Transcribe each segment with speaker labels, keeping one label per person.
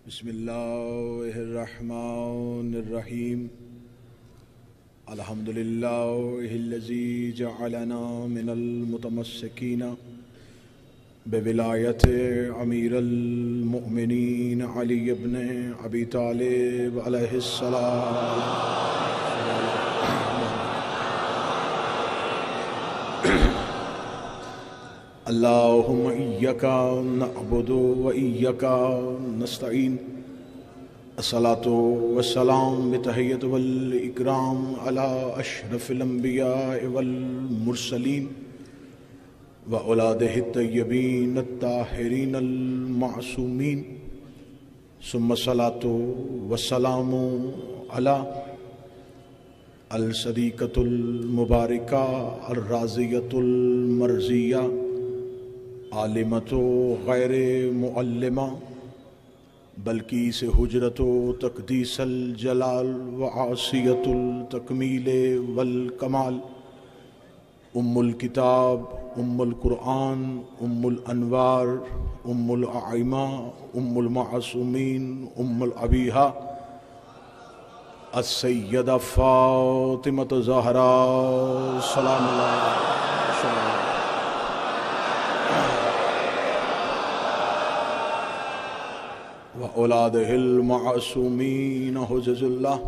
Speaker 1: बिस्मिल्लाहिर्रहमानिर्रहीम। अल्हम्दुलिल्लाहिल्लज़ी जअलना मिनल मुतमस्सिकीना बिविलायति अमीरुल मुअमिनीन अली इब्न अबी तालिब अलैहिस्सलाम। अल्लाहुम्मा इय्याका नअबुदु व इय्याका नस्तईन। अस्सलातु वस्सलाम बितहिय्यत वल इकराम अला अशरफिल अंबिया वल मुरसलीन व औलादिहि तय्यबीन अत्ताहिरीन अल मासूमीन। सुम्मा सलातु वस्सलामु अला अल सदीक़तुल मुबारका अर राज़ियतुल मर्ज़िया आलिमतो गैरे मुअल्लिमा बल्कि से हुजरतो तक़दीसल जलाल व आसियतुल तकमीले वल कमाल उम्मुल किताब उम्मुल कुरान उम्मुल अनवार उम्मुल आइमा उम्मुल मासूमीन उम्मुल अबीहा अस्सय्यदा फ़ातिमत ज़हरा सलामुल्लाह व औलादिहिल मासूमीन हुज़्ज़ुल्लाह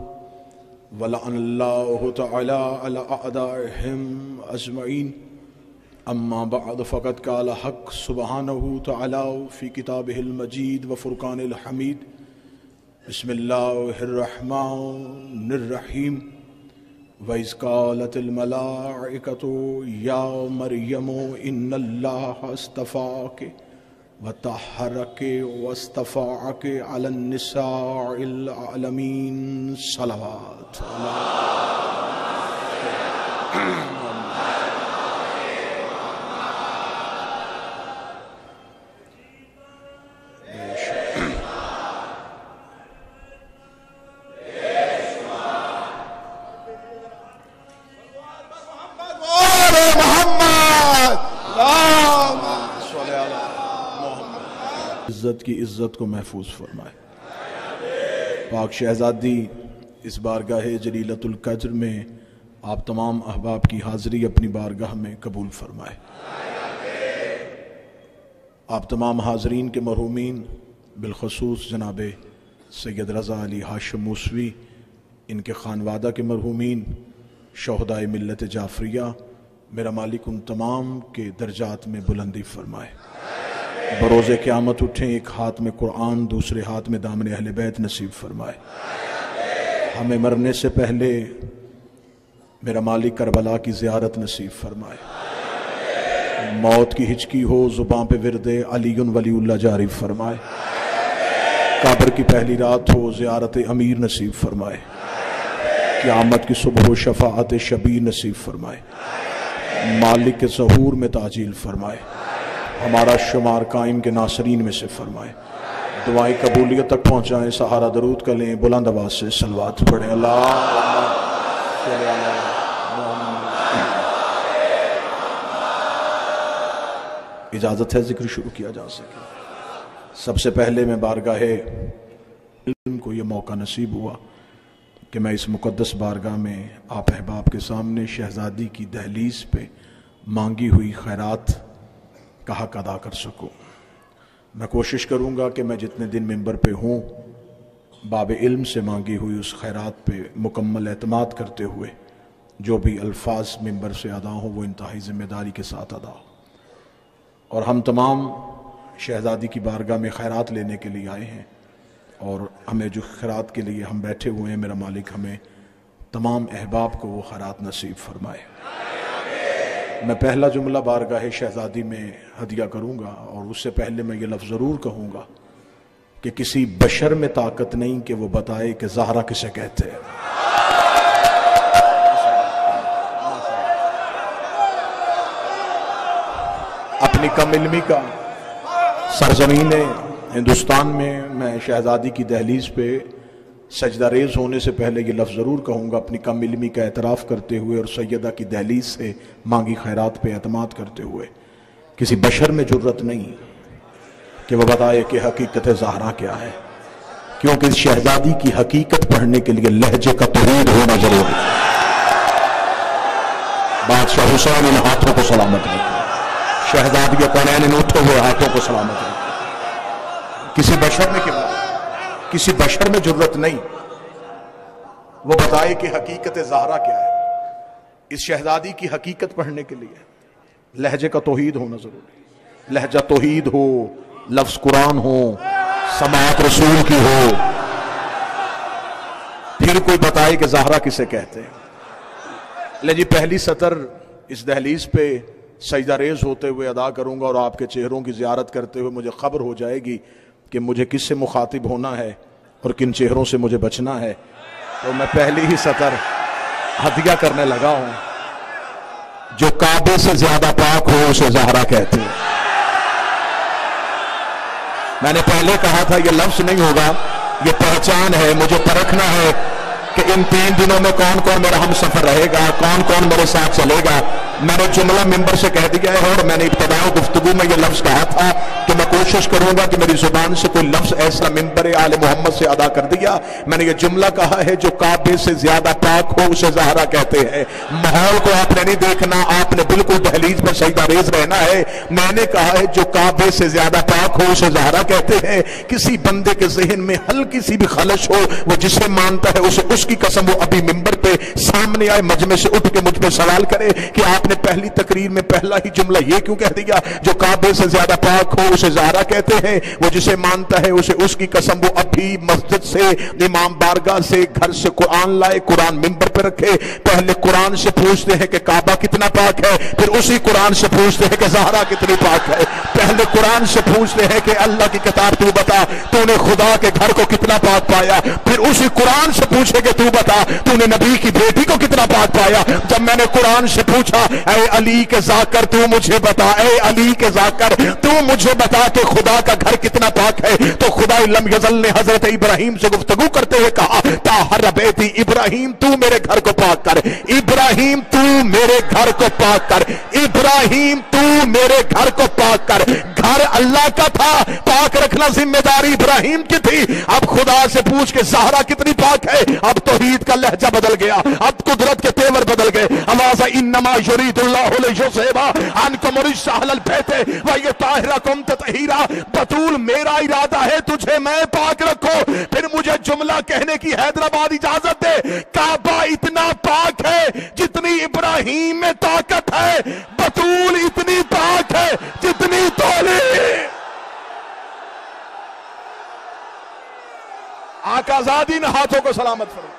Speaker 1: व लअनल्लाहु तआला अला अअदाइहिम अजमईन। अम्मा बअद फ़क़द क़ाल हक़ सुब्हानहु तआला फ़ी किताबिहिल मजीद व फ़ुरक़ानिल हमीद। बिस्मिल्लाहिर्रहमानिर्रहीम। व इज़ क़ालतिल मलाइकतु या मरियमु इन्नल्लाहा अस्तफ़ाके व तहरके वस्तफ़ाके अलन निसाइल आलमीन। सलावत इज़्ज़त की इज़्ज़त को महफूज फरमाए। पाक शहज़ादी इस बारगाह जलीलतुल क़द्र में आप तमाम अहबाब की हाज़िरी अपनी बारगाह में कबूल फरमाए। आप तमाम हाज़रीन के मरहूमीन बिलख़ुसूस जनाब सैयद रज़ा अली हाशिम मूसवी, इनके खानवादा के मरहूमीन शोहदाए मिल्लत जाफ़रिया, मेरा मालिक उन तमाम के दर्जात में बुलंदी फरमाए। बरोज़े क़यामत उठें एक हाथ में कुरान दूसरे हाथ में दामन अहले बैत नसीब फरमाए। हमें मरने से पहले मेरा मालिक करबला की ज़ियारत नसीब फरमाए। मौत की हिचकी हो ज़ुबान पे विरदे अलीयुन वलीउल्लाह जारी फरमाए। कब्र की पहली रात हो ज़ियारत अमीर नसीब फरमाए। क़यामत की सुबह हो शफ़ाअत शबीर नसीब फरमाए। मालिक के ज़हूर में ताजील फरमाए। हमारा शुमार कायम के नासरीन में से फरमाए। दुआएं कबूलियत तक पहुँचाएँ। सहारा दरूद का लें, बुलंद आवाज़ से सलवात पढ़ें। अल्लाह इजाज़त है ज़िक्र शुरू किया जा सके। सबसे पहले मैं बारगाह इल्म को ये मौका नसीब हुआ कि मैं इस मुक़द्दस बारगाह में आप अहबाब के सामने शहज़ादी की दहलीज़ पे मांगी हुई खैरात का हक़ अदा कर सकूँ। मैं कोशिश करूँगा कि मैं जितने दिन मिंबर पे हूँ बाब इल्म से मांगी हुई उस खैरात पे मुकम्मल एतमाद करते हुए जो भी अल्फाज मिंबर से अदा हो वो इंतहाई ज़िम्मेदारी के साथ अदा हो। और हम तमाम शहज़ादी की बारगाह में खैरात लेने के लिए आए हैं और हमें जो खैरात के लिए हम बैठे हुए हैं, मेरा मालिक हमें तमाम अहबाब को वो खैरात नसीब फरमाए। मैं पहला जुमला बारगाह शहज़ादी में हदिया करूँगा और उससे पहले मैं ये लफ्ज़ ज़रूर कहूँगा कि किसी बशर में ताकत नहीं कि वो बताए कि ज़हरा किसे कहते हैं। अपनी कम इल्मी का सरज़मीन हिंदुस्तान में मैं शहज़ादी की दहलीज़ पे सजदा रेज़ होने से पहले ये लफ्ज़ ज़रूर कहूँगा, अपनी कम इल्मी का एतराफ़ करते हुए और सैयदा की दहलीज़ से मांगी खैरात पे एतमाद करते हुए, किसी बशर में जुर्रत नहीं कि वह बताए कि हकीकत ज़हरा क्या है। क्योंकि इस शहजादी की हकीकत पढ़ने के लिए लहजे का तौहीद होना जरूरी है। बादशाह हुसैन इन हाथों को सलामत रखे, शहजादी कौनैन इन उठे हुए हाथों को सलामत रखे। किसी बशर में क्या, किसी बशर में जरूरत नहीं वो बताए कि हकीकत ज़हरा क्या है। इस शहजादी की हकीकत पढ़ने के लिए लहजे का तौहीद होना जरूरी है। लहजा तौहीद हो, लफ्ज कुरान हो, समाअत रसूल की हो, फिर कोई बताए कि ज़हरा किसे कहते हैं। ले जी, पहली सतर इस दहलीज पे सजदा रेज होते हुए अदा करूंगा और आपके चेहरों की जियारत करते हुए मुझे खबर हो जाएगी कि मुझे किससे मुखातिब होना है और किन चेहरों से मुझे बचना है। तो मैं पहली ही सतर हदिया करने लगा हूं। जो काबे से ज्यादा पाक हो उसे ज़हरा कहते हैं। मैंने पहले कहा था यह लफ्ज नहीं होगा, यह पहचान है। मुझे परखना है कि इन 3 दिनों में कौन कौन मेरा हम सफर रहेगा, कौन कौन मेरे साथ चलेगा। मैंने जुमला मिंबर से कह दिया है और मैंने इब्तिदाई गुफ्तगू में यह लफ्ज कहा था कि मैं कोशिश करूंगा कि मेरी जुबान से कोई लफ्ज ऐसा मिंबर आले मोहम्मद से अदा कर दिया। मैंने ये जुमला कहा है, जो काबे से ज्यादा पाक हो उसे ज़हरा कहते हैं। माहौल को आपने नहीं देखना, आपने बिल्कुल दहलीज पर सजदा रेज रहना है। मैंने कहा है जो काबे से ज्यादा पाक हो उसे ज़हरा कहते हैं। किसी बंदे के जहन में हल्की सी भी खलश हो, वो जिसे मानता है उसे उसकी कसम वो अभी मिंबर पे सामने आए, मजमे से उठ के मुझ पे सवाल करे कि आपने पहली तकरीर में पहला ही जुमला ये क्यों कह दिया, जो काबे से ज्यादा पाक हो उसे ज़हरा कहते हैं। वो जिसे मानता है उसे उसकी कसम वो अभी मस्जिद से, इमाम बारगाह से, घर से कुरान लाए, कुरान मिंबर पे रखे। पहले कुरान से पूछते हैं कि काबा कितना पाक है, फिर उसी कुरान से पूछते हैं कि ज़हरा कितनी पाक है। पहले कुरान से पूछते हैं कि अल्लाह की किताब तू बता, तूने खुदा के घर को कितना पाक पाया, फिर उसी कुरान से पूछे कि तू बता तूने नबी की बेटी को कितना पाक पाया। जब मैंने कुरान से पूछा ऐ अली के जाकर तू मुझे बता, ऐ अली के जाकर तू मुझे बता कि खुदा का घर कितना पाक है, तो खुदा लम यज़ल ने हजरत इब्राहिम से गुफ्तगू करते हुए कहा ताहर बेटी इब्राहिम तू मेरे घर को पाक कर, इब्राहिम तू मेरे घर को पाक कर, इब्राहिम तू मेरे घर को पाक कर। घर अल्लाह का था, पाक रखना जिम्मेदारी इब्राहिम की थी। अब खुदा से पूछ के ज़हरा कितनी पाक है। अब तौहीद का लहजा बदल गया, अब कुदरत के तेवर बदल गए। अवाज़ा इन्नमा युरीदुल्लाहु लियुज़हिबा अन्कुम रिज्सा अहलल बैत व युताहिरकुम तत्हीरा। बतूल मेरा इरादा है तुझे मैं पाक रखूं, फिर मुझे जुमला कहने की हैदराबाद इजाजत दे। काबा इतना पाक है जितनी इब्राहिम में ताकत है, बतूल इतनी पाक है जितनी तौली। आकाज़ादी ने हाथों को सलामत फरमा।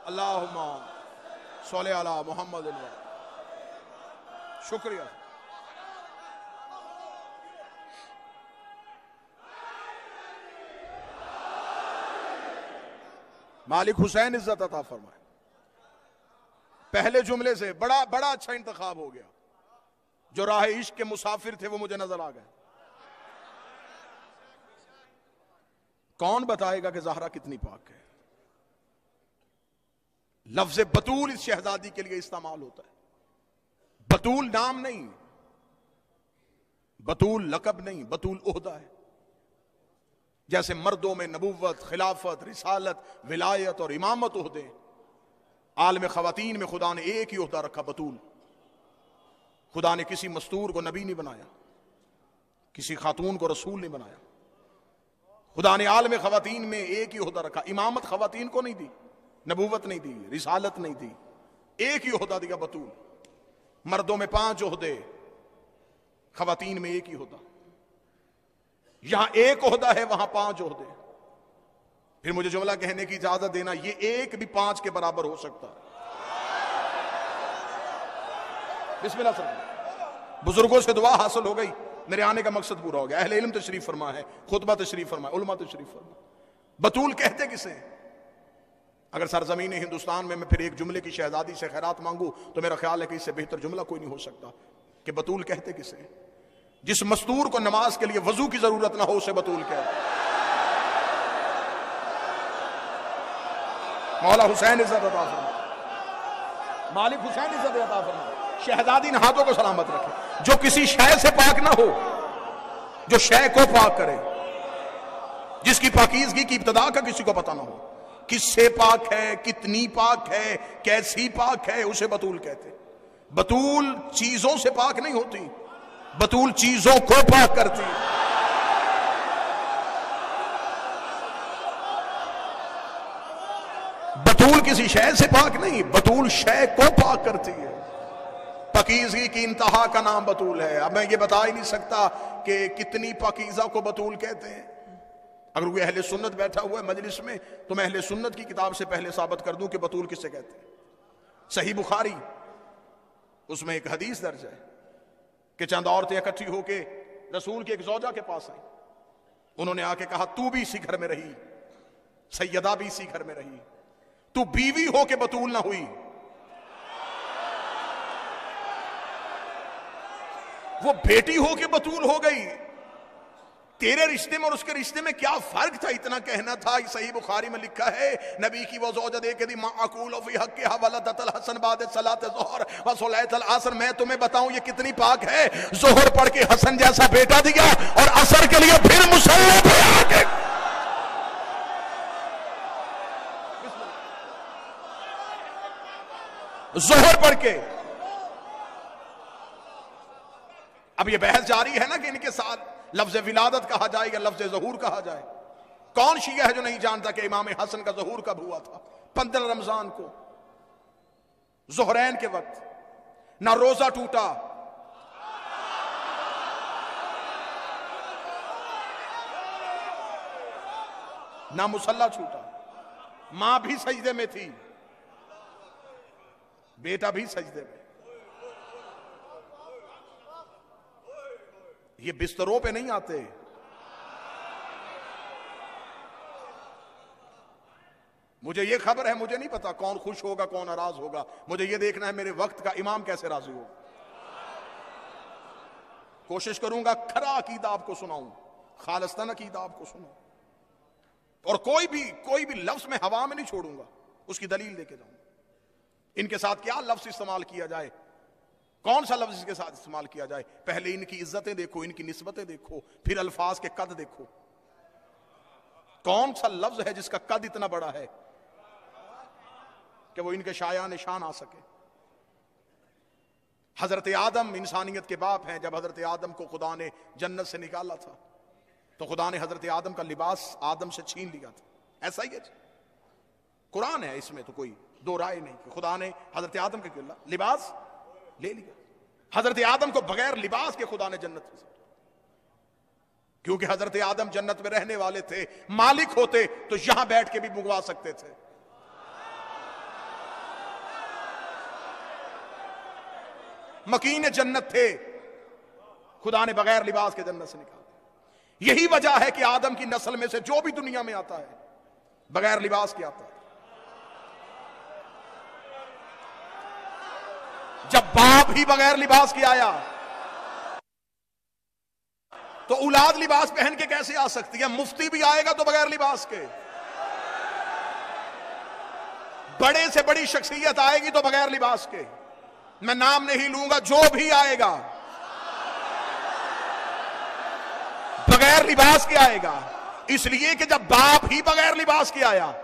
Speaker 1: अल्लाहुम्मा सल्ली अला मुहम्मद। शुक्रिया। मालिक हुसैन इज्जत अता फरमाए। पहले जुमले से बड़ा बड़ा अच्छा इंतखाब हो गया। जो राह इश्क के मुसाफिर थे वो मुझे नजर आ गए। कौन बताएगा कि ज़हरा कितनी पाक है। लफ्ज बतूल इस शहजादी के लिए इस्तेमाल होता है। बतूल नाम नहीं, बतूल लकब नहीं, बतूल ओहदा है। जैसे मर्दों में नबुव्वत, खिलाफत, रिसालत, विलायत और इमामत ओहदे, आलम खवातीन में खुदा ने एक ही ओहदा रखा, बतूल। खुदा ने किसी मस्तूर को नबी नहीं बनाया, किसी खातून को रसूल नहीं बनाया। खुदा ने आलम खवातीन में एक ही ओहदा रखा। इमामत खवातीन को नहीं दी, नबूवत नहीं दी, रिसालत नहीं दी, एक ही ओहदा दिया, बतूल। मर्दों में 5 ओहदे, खवातीन में एक ही ओहदा। यहां एक ओहदा है, वहां 5 ओहदे। फिर मुझे जुमला कहने की इजाजत देना, ये एक भी 5 के बराबर हो सकता है। बिस्मिल्लाह सर। बुजुर्गों से दुआ हासिल हो गई, मेरे आने का मकसद पूरा हो गया। अहले इल्म तशरीफ फरमा है, खुतबा तशरीफ फरमा, उलमा तशरीफ फरमा। बतूल कहते किसे? अगर सरजमीन हिंदुस्तान में मैं फिर एक जुमले की शहजादी से खैरात मांगू तो मेरा ख्याल है कि इससे बेहतर जुमला कोई नहीं हो सकता कि बतूल कहते किसे। जिस मस्तूर को नमाज के लिए वजू की जरूरत ना हो उसे बतूल कहते। मौला हुसैन इज्जत अता फरमा, मालिक हुसैन इज्जत अता फरमा, शहजादी ने हाथों को सलामत रखे। जो किसी शय से पाक ना हो, जो शय को पाक करे, जिसकी पाकीज़गी की इब्तिदा का किसी को पता ना हो, किससे पाक है, कितनी पाक है, कैसी पाक है, उसे बतूल कहते। बतूल चीजों से पाक नहीं होती, बतूल चीजों को पाक करती है। बतूल किसी शय से पाक नहीं, बतूल शय को पाक करती है। पाकीज़गी की इंतहा का नाम बतूल है। अब मैं ये बता ही नहीं सकता कि कितनी पाकीज़ा को बतूल कहते हैं। अगर कोई अहले सुन्नत बैठा हुआ है मजलिस में तो मैं अहले सुन्नत की किताब से पहले साबित कर दूं कि बतूल किससे कहते हैं। सही बुखारी, उसमें एक हदीस दर्ज है कि चंद औरतें इकट्ठी होके रसूल के एक ज़ौजा के पास आई। उन्होंने आके कहा, तू भी इसी घर में रही, सैयदा भी इसी घर में रही, तू बीवी हो के बतूल ना हुई। वो बेटी हो के बतूल हो गई। तेरे रिश्ते में और उसके रिश्ते में क्या फर्क था, इतना कहना था। सही बुखारी में लिखा है, नबी की वो ज़ौजा देके दी माअकूल फी हक़्क़िहा वलदतल हसन बाद सलात ज़ोहर व सलातल असर। मैं तुम्हें बताऊं ये कितनी पाक है। ज़ोहर पढ़ के हसन जैसा बेटा दिया और असर के लिए फिर मुसल्ले पे आके ज़ोहर पढ़ के। अब ये बहस जारी है ना कि इनके साथ लफ्ज विलादत कहा जाए या लफ्ज ज़हूर कहा जाए। कौन शिया है जो नहीं जानता कि इमाम हसन का ज़हूर कब हुआ था? 15 रमजान को, ज़ोहरैन के वक्त। ना रोजा टूटा, ना मुसल्ला छूटा, मां भी सजदे में थी, बेटा भी सजदे में। ये बिस्तरों पे नहीं आते। मुझे ये खबर है, मुझे नहीं पता कौन खुश होगा कौन नाराज होगा। मुझे ये देखना है मेरे वक्त का इमाम कैसे राजी होगा। कोशिश करूंगा खरा अकीदा आपको सुनाऊं, खालिस्तान अकीदा आपको सुनाऊं, और कोई भी लफ्ज में हवा में नहीं छोड़ूंगा, उसकी दलील देके जाऊंगा। इनके साथ क्या लफ्ज इस्तेमाल किया जाए, कौन सा लफ्ज इसके साथ इस्तेमाल किया जाए। पहले इनकी इज्जतें देखो, इनकी निस्बतें देखो, फिर अल्फाज के कद देखो। कौन सा लफ्ज है जिसका कद इतना बड़ा है कि वो इनके शाया निशान आ सके। हजरत आदम इंसानियत के बाप हैं। जब हजरत आदम को खुदा ने जन्नत से निकाला था तो खुदा ने हजरत आदम का लिबास आदम से छीन लिया था। ऐसा ही है, कुरान है, इसमें तो कोई दो राय नहीं कि खुदा ने हजरत आदम का लिबास ले लिया। हजरत आदम को बगैर लिबास के खुदा ने जन्नत में, क्योंकि हजरत आदम जन्नत में रहने वाले थे, मालिक होते तो यहां बैठ के भी मंगवा सकते थे। मकीन जन्नत थे, खुदा ने बगैर लिबास के जन्नत से निकाला। यही वजह है कि आदम की नस्ल में से जो भी दुनिया में आता है बगैर लिबास के आता है। जब बाप ही बगैर लिबास के आया तो औलाद लिबास पहन के कैसे आ सकती है। मुफ्ती भी आएगा तो बगैर लिबास के, बड़े से बड़ी शख्सियत आएगी तो बगैर लिबास के। मैं नाम नहीं लूंगा, जो भी आएगा बगैर लिबास के आएगा। इसलिए कि जब बाप ही बगैर लिबास के आया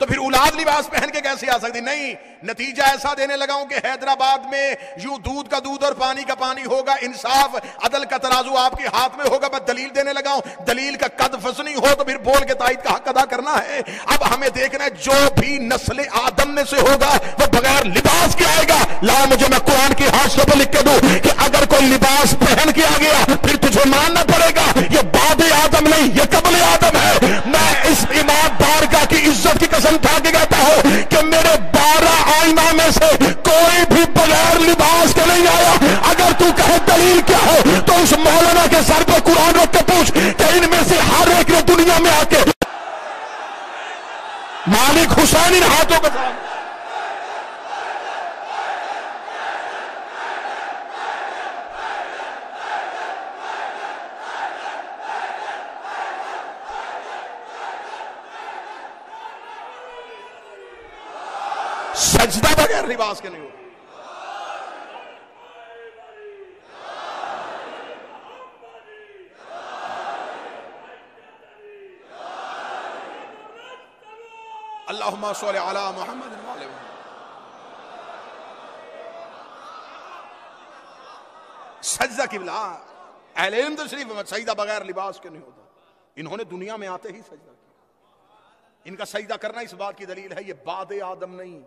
Speaker 1: तो फिर औलाद लिबास पहन के कैसे आ सकती। नहीं, नतीजा ऐसा देने लगा हूं कि हैदराबाद में यूं दूध का दूध और पानी का पानी होगा, इंसाफ अदल का तराजू आपके हाथ में होगा। मैं दलील देने लगा हूं, दलील का कद फसनी हो तो फिर बोल के ताईद का हक अदा करना है। अब हमें देखना है जो भी नस्ल आदम में से होगा वो बगैर लिबास के आएगा। ला मुझे, मैं कुरान की हाशिया पर लिख के दूं कि अगर कोई लिबास पहन के आ गया फिर तुझे मानना पड़ेगा ये बाद आदम नहीं, ये कबल आदम है। मैं इस इमाम बारगाह की इज्जत की कसम खा के कहता हूं कि मेरे 12 आईना में से कोई भी बगैर लिबास के नहीं आया। अगर तू कहे दलील क्या है तो उस मौलाना के सर पर कुरान रख के पूछ कि इनमें से हर एक ने दुनिया में आके मालिक हुसैन इन हाथों के साथ सजदा बगैर लिबास के नहीं होता। अल्लाहुम्मा सल्लि अला मुहम्मद व अला मुहम्मद। सजदा किबला अहले इल्म तशरीफ में सजदा बगैर लिबास के नहीं होता। इन्होंने दुनिया में आते ही सजदा किया। इनका सजदा करना इस बात की दलील है ये बाद आदम नहीं,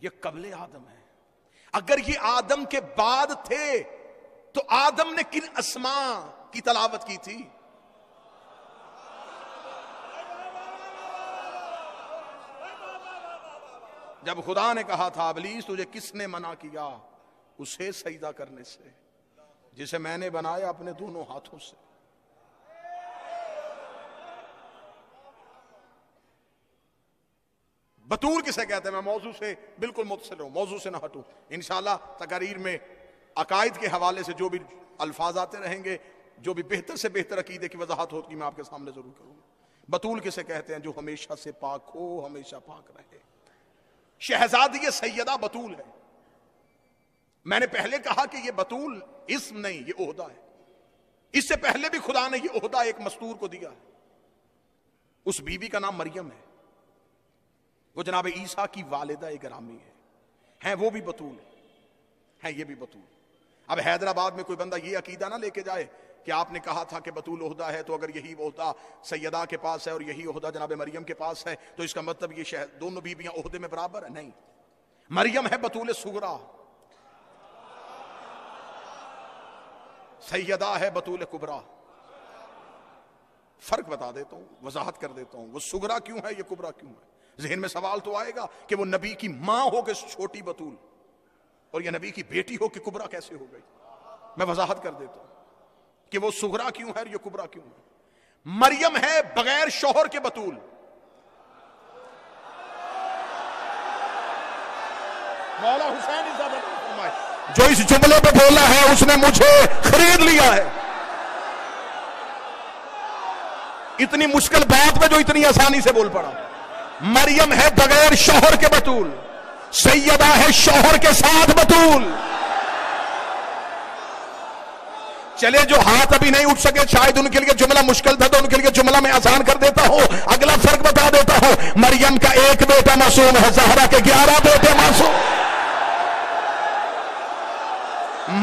Speaker 1: ये कबले आदम है। अगर ये आदम के बाद थे तो आदम ने किन अस्मा की तलावत की थी? जब खुदा ने कहा था इब्लीस तुझे किसने मना किया उसे सजदा करने से जिसे मैंने बनाया अपने दोनों हाथों से। बतूल किसे कहते हैं? मैं मौजू से बिल्कुल मुतसिल हूं, मौजू से ना हटूं। इंशाअल्लाह तकारीर में अकायद के हवाले से जो भी अल्फाज आते रहेंगे, जो भी बेहतर से बेहतर अकीदे की वजाहत होगी मैं आपके सामने जरूर करूंगा। बतूल किसे कहते हैं? जो हमेशा से पाक हो, हमेशा पाक रहे। शहजादी सैयदा बतूल है। मैंने पहले कहा कि यह बतूल इस्म नहीं, यह ओहदा है। इससे पहले भी खुदा ने यह ओहदा एक मस्तूर को दिया है। उस बीबी का नाम मरियम है। वो जनाब ईसा की वालिदा गिरामी है वो भी बतूल है, ये भी बतूल। अब हैदराबाद में कोई बंदा ये अकीदा ना लेके जाए कि आपने कहा था कि बतूल ओहदा है, तो अगर यही ओहदा सैयदा के पास है और यही ओहदा जनाब मरियम के पास है तो इसका मतलब ये दोनों बीबियां ओहदे में बराबर है। नहीं, मरियम है बतूल सुगरा, सैयदा है बतूल कुबरा। फर्क बता देता हूं, वजाहत कर देता हूं। वो सुगरा क्यों है, ये कुबरा क्यों है? जहन में सवाल तो आएगा कि वो नबी की मां हो के छोटी बतूल और ये नबी की बेटी हो के कुबरा कैसे हो गई? मैं वजाहत कर देता हूं कि वो सुगरा क्यों है और ये कुबरा क्यों है। मरियम है बगैर शौहर के बतूल। मौला हुसैन जो इस जुमले पे बोला है उसने मुझे खरीद लिया है। इतनी मुश्किल बात में जो इतनी आसानी से बोल पड़ा। मरियम है बगैर शौहर के बतूल, सैयदा है शौहर के साथ बतूल। चले जो हाथ अभी नहीं उठ सके शायद उनके लिए जुमला मुश्किल था तो उनके लिए जुमला में आसान कर देता हूं। अगला फर्क बता देता हूं। मरियम का एक बेटा मासूम है, ज़हरा के 11 बेटे मासूम।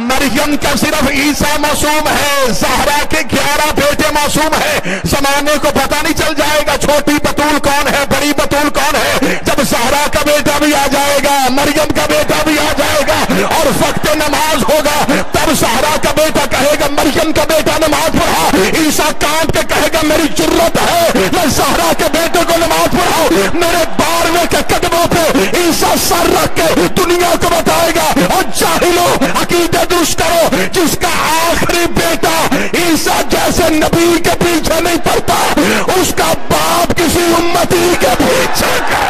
Speaker 1: मरियम का सिर्फ ईसा मासूम है, ज़हरा के 11 बेटे मासूम है। जमाने को पता नहीं चल जाएगा छोटी बतूल कौन है, बड़ी बतूल कौन है। जब ज़हरा का बेटा भी आ जाएगा, मरियम का बेटा भी आ जाएगा और वक्त नमाज होगा, तब ज़हरा का बेटा कहेगा मरियम का बेटा नमाज पढ़ा। ईसा कांप के कहेगा मेरी जुर्रत है मैं ज़हरा के बेटे को नमाज पढ़ाऊं। मेरे 12वें के कदमों पे ईसा सर रख के दुनिया को बताएगा और जाहिलो अकीदे दुरुस्त करो, जिसका आखिरी बेटा ईसा जैसे नबी के पीछे नहीं पड़ता उसका बाप किसी उम्मती के पीछे का।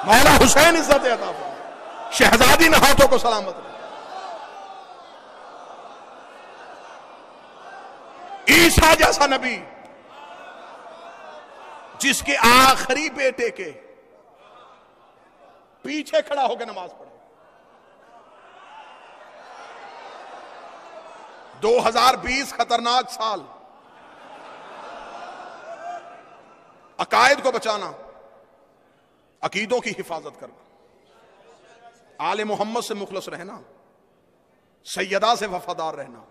Speaker 1: मौला हुसैन इज्जत अता फरमाए, शहजादी ने हाथों को सलामत रहे। ईसा जैसा नबी जिसके आखिरी बेटे के पीछे खड़ा होकर नमाज पढ़े। 2020 खतरनाक साल। अकायद को बचाना, अकीदों की हिफाजत करना, आले मोहम्मद से मुखलस रहना, सैयदा से वफादार रहना,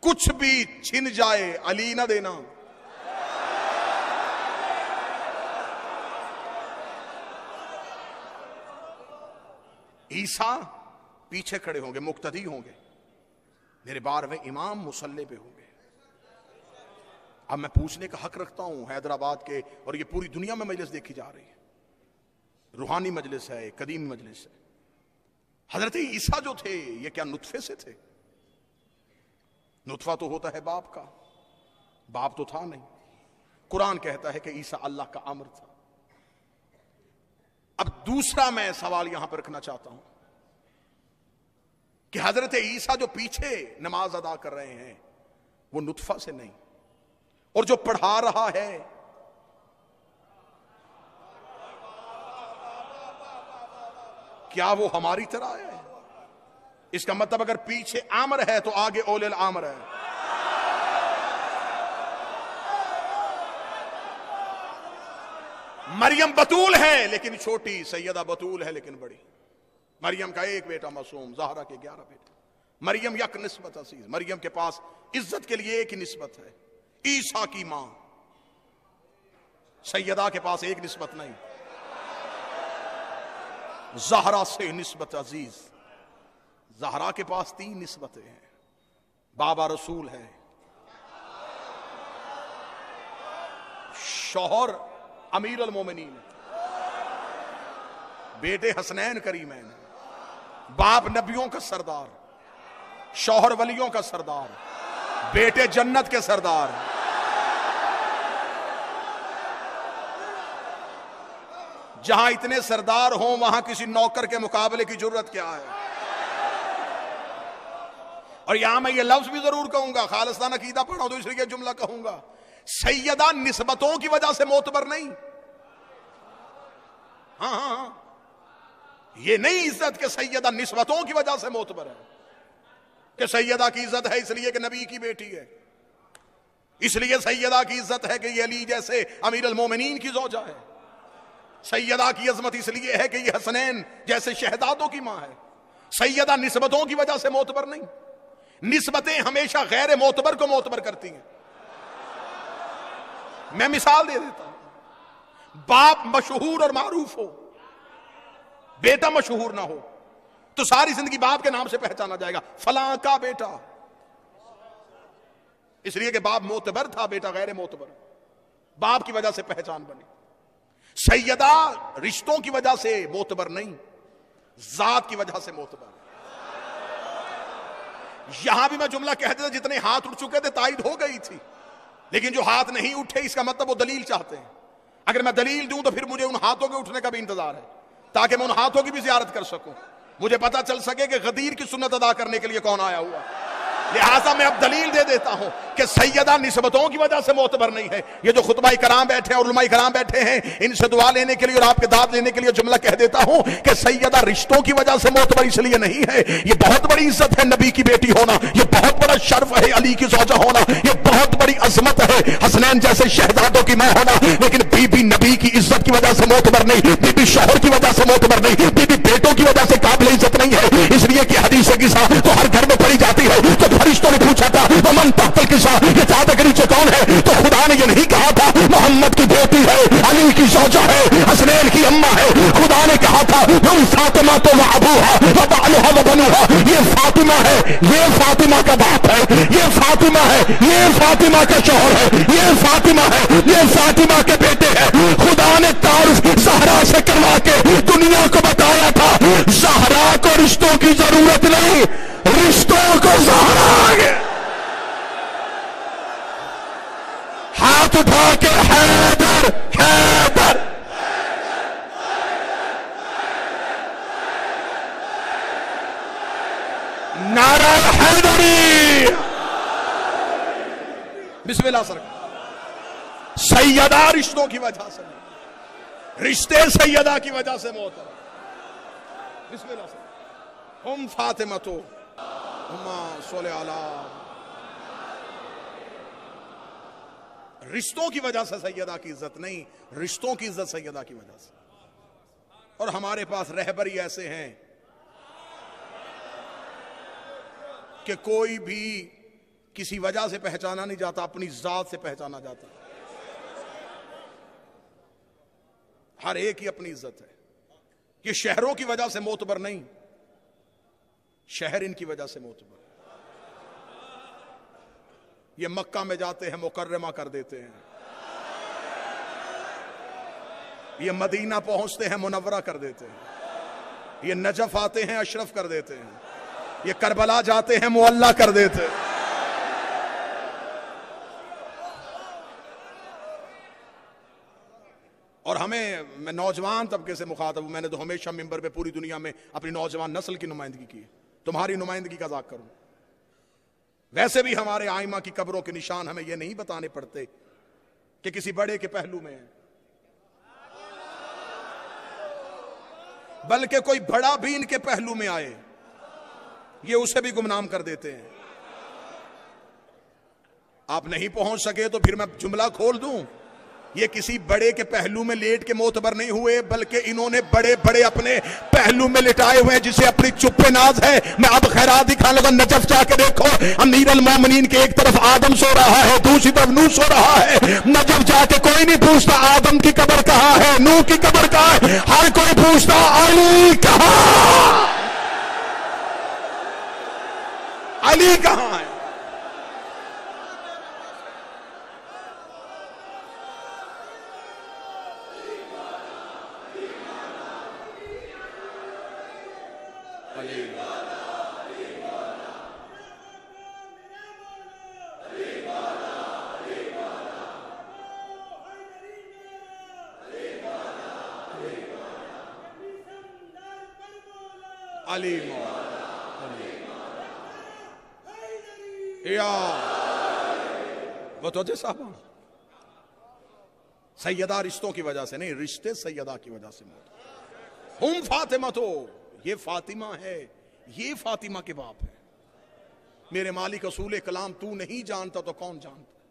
Speaker 1: कुछ भी छिन जाए अली ना देना। ईसा पीछे खड़े होंगे, मुक्तदी होंगे, मेरे 12वें इमाम मुसल्ले पे होंगे। अब मैं पूछने का हक रखता हूं हैदराबाद के, और ये पूरी दुनिया में मजलिस देखी जा रही है, रूहानी मजलिस है, कदीम मजलिस है। हजरत ईसा जो थे ये क्या नुतफे से थे? नुतफा तो होता है बाप का, बाप तो था नहीं। कुरान कहता है कि ईसा अल्लाह का अमर था। अब दूसरा मैं सवाल यहां पर रखना चाहता हूं कि हजरत ईसा जो पीछे नमाज अदा कर रहे हैं वो नुतफा से नहीं, और जो पढ़ा रहा है क्या वो हमारी तरह है? इसका मतलब अगर पीछे आमर है तो आगे ओलेल आमर है। मरियम बतूल है लेकिन छोटी, सैयदा बतूल है लेकिन बड़ी। मरियम का एक बेटा मासूम, ज़हरा के 11 बेटे। मरियम यक निस्बत असीज, मरियम के पास इज्जत के लिए एक ही निस्बत है, ईसा की मां। सैयदा के पास एक निस्बत नहीं, ज़हरा से निस्बत अजीज। ज़हरा के पास 3 निस्बतें हैं। बाबा रसूल है, शौहर अमीर अल मोमिनीन, बेटे हसनैन करीमैन, बाप नबियों का सरदार, शौहर वलियों का सरदार, बेटे जन्नत के सरदार। जहां इतने सरदार हों वहां किसी नौकर के मुकाबले की जरूरत क्या है? और यहां मैं ये लफ्ज भी जरूर कहूंगा, खालिस्तान अकीदा पढ़ा तो इसलिए जुमला कहूंगा, सैयदा निस्बतों की वजह से मोतबर नहीं। हाँ, ये नहीं इज्जत के सैयदा निस्बतों की वजह से मोतबर है कि सैयदा की इज्जत है इसलिए कि नबी की बेटी है, इसलिए सैयदा की इज्जत है कि ये अली जैसे अमीर अल मोमिनीन की ज़ौजा है। सैयदा की अजमत इसलिए है कि ये हसनैन जैसे शहदादों की मां है। सैयदा निस्बतों की वजह से मोतबर नहीं। निस्बतें हमेशा गैर मोतबर को मोतबर करती हैं। मैं मिसाल दे देता हूं, बाप मशहूर और मारूफ हो, बेटा मशहूर ना हो तो सारी जिंदगी बाप के नाम से पहचाना जाएगा, फलां का बेटा, इसलिए कि बाप मोतबर था, बेटा गैर मोतबर, बाप की वजह से पहचान बनी। सैयदा रिश्तों की वजह से मोतबर नहीं, जात की वजह से मोतबर। यहां भी मैं जुमला कह देता, जितने हाथ उठ चुके थे तायद हो गई थी, लेकिन जो हाथ नहीं उठे इसका मतलब वो दलील चाहते हैं। अगर मैं दलील दूं तो फिर मुझे उन हाथों के उठने का भी इंतजार है ताकि मैं उन हाथों की भी जियारत कर सकूं, मुझे पता चल सके कि गदीर की सुन्नत अदा करने के लिए कौन आया हुआ। लिहाजा मैं अब दलील दे देता हूं कि सैयदा निस्बतों की वजह से मोतबर नहीं है। ये जो खुतबा कराम बैठे हैं और उलमा कराम बैठे हैं, इनसे दुआ लेने के लिए और आपके दाद लेने के लिए जुमला कह देता हूं कि सैयदा रिश्तों की वजह से मोतबर इसलिए नहीं है। ये बहुत बड़ी इज्जत है नबी की बेटी होना, ये बहुत बड़ा शर्फ है अली की ज़ौजा होना, ये बहुत बड़ी अजमत है हसनैन जैसे शहजादों की मां होना। लेकिन बीबी नबी की इज्जत की वजह से मोतबर नहीं, बीबी शौहर की वजह से मोतबर नहीं, बीबी बेटों की वजह से काबिल इज्जत नहीं है। इसलिए कि हदीस किसा तो हर घर में पढ़ी जाती है। तो फरिश्तों ने पूछा था वमन तहतल किसा, ये चादर नीचे कौन है? तो खुदा ने ये नहीं कहा था मोहम्मद की बेटी है, अली की ज़ौजा है, हसनैन की अम्मा है। खुदा ने कहा था हम फातिमा तो अबूहा व बालुहा व बनुहा, ये फातिमा है, ये फातिमा का बाप है, ये फातिमा है, ये फातिमा का शौहर है, ये फातिमा है, ये फातिमा के बेटे हैं। खुदा ने तारुफ ज़हरा से करवा के दुनिया को बताया था ज़हरा को रिश्तों की जरूरत नहीं, रिश्तों को ज़हरा आ गया। हाथ उठा के हैदर हैदर, नारा हैदरी, बिस्मिल्लाह सर। सैयदा रिश्तों की वजह से, रिश्ते सैयदा की वजह से मौत है। बिस्मिल्लाह सर। हम फातिमा तो रिश्तों की वजह से सैयदा की इज्जत नहीं, रिश्तों की इज्जत सैयदा की वजह से। और हमारे पास रहबरी ऐसे हैं कि कोई भी किसी वजह से पहचाना नहीं जाता, अपनी जात से पहचाना जाता। हर एक की अपनी इज्जत है। ये शहरों की वजह से मोतबर नहीं, शहर इनकी वजह से मोतबर। ये मक्का में जाते हैं मुकर्रमा कर देते हैं, ये मदीना पहुंचते हैं मुनव्वरा कर देते हैं, ये नजफ आते हैं अशरफ कर देते हैं, ये करबला जाते हैं मुअल्ला कर देते हैं। और हमें, मैं नौजवान तबके से मुखातब हूं, मैंने तो हमेशा मिंबर पे पूरी दुनिया में अपनी नौजवान नस्ल की नुमाइंदगी की है, तुम्हारी नुमाइंदगी का जाक करूं। वैसे भी हमारे आइमा की कब्रों के निशान हमें यह नहीं बताने पड़ते कि किसी बड़े के पहलू में है, बल्कि कोई बड़ा भी इनके पहलू में आए, ये उसे भी गुमनाम कर देते हैं। आप नहीं पहुंच सके तो फिर मैं जुमला खोल दूं, ये किसी बड़े के पहलू में लेट के मोतबर नहीं हुए, बल्कि इन्होंने बड़े बड़े अपने पहलू में लिटाए हुए हैं, जिसे अपनी चुप्पे नाज है। मैं अब खैरात दिखाने लगा, नजफ जाके देखो, अमीर अल मोमिनीन के एक तरफ आदम सो रहा है, दूसरी तरफ नूह सो रहा है। नजफ जाके कोई नहीं पूछता आदम की कब्र कहां है, नूह की कब्र कहां है, हर कोई पूछता अली कहां, अली कहां है। अली या वो तो साहब, सैयदा रिश्तों की वजह से नहीं, रिश्ते सैयदा की वजह से मौत। हम फातिमा, तो ये फातिमा है, ये फातिमा के बाप है। मेरे मालिक असूल कलाम तू नहीं जानता तो कौन जानता।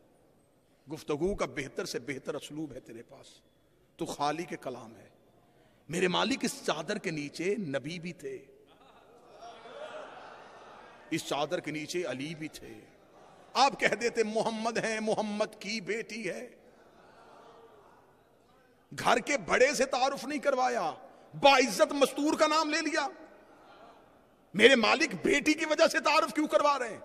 Speaker 1: गुफ्तगू का बेहतर से बेहतर असलूब है तेरे पास, तू खाली के कलाम है। मेरे मालिक इस चादर के नीचे नबी भी थे, इस चादर के नीचे अली भी थे। आप कह देते मोहम्मद है, मोहम्मद की बेटी है। घर के बड़े से तारुफ नहीं करवाया, बाइज्जत मस्तूर का नाम ले लिया। मेरे मालिक बेटी की वजह से तारुफ क्यों करवा रहे हैं?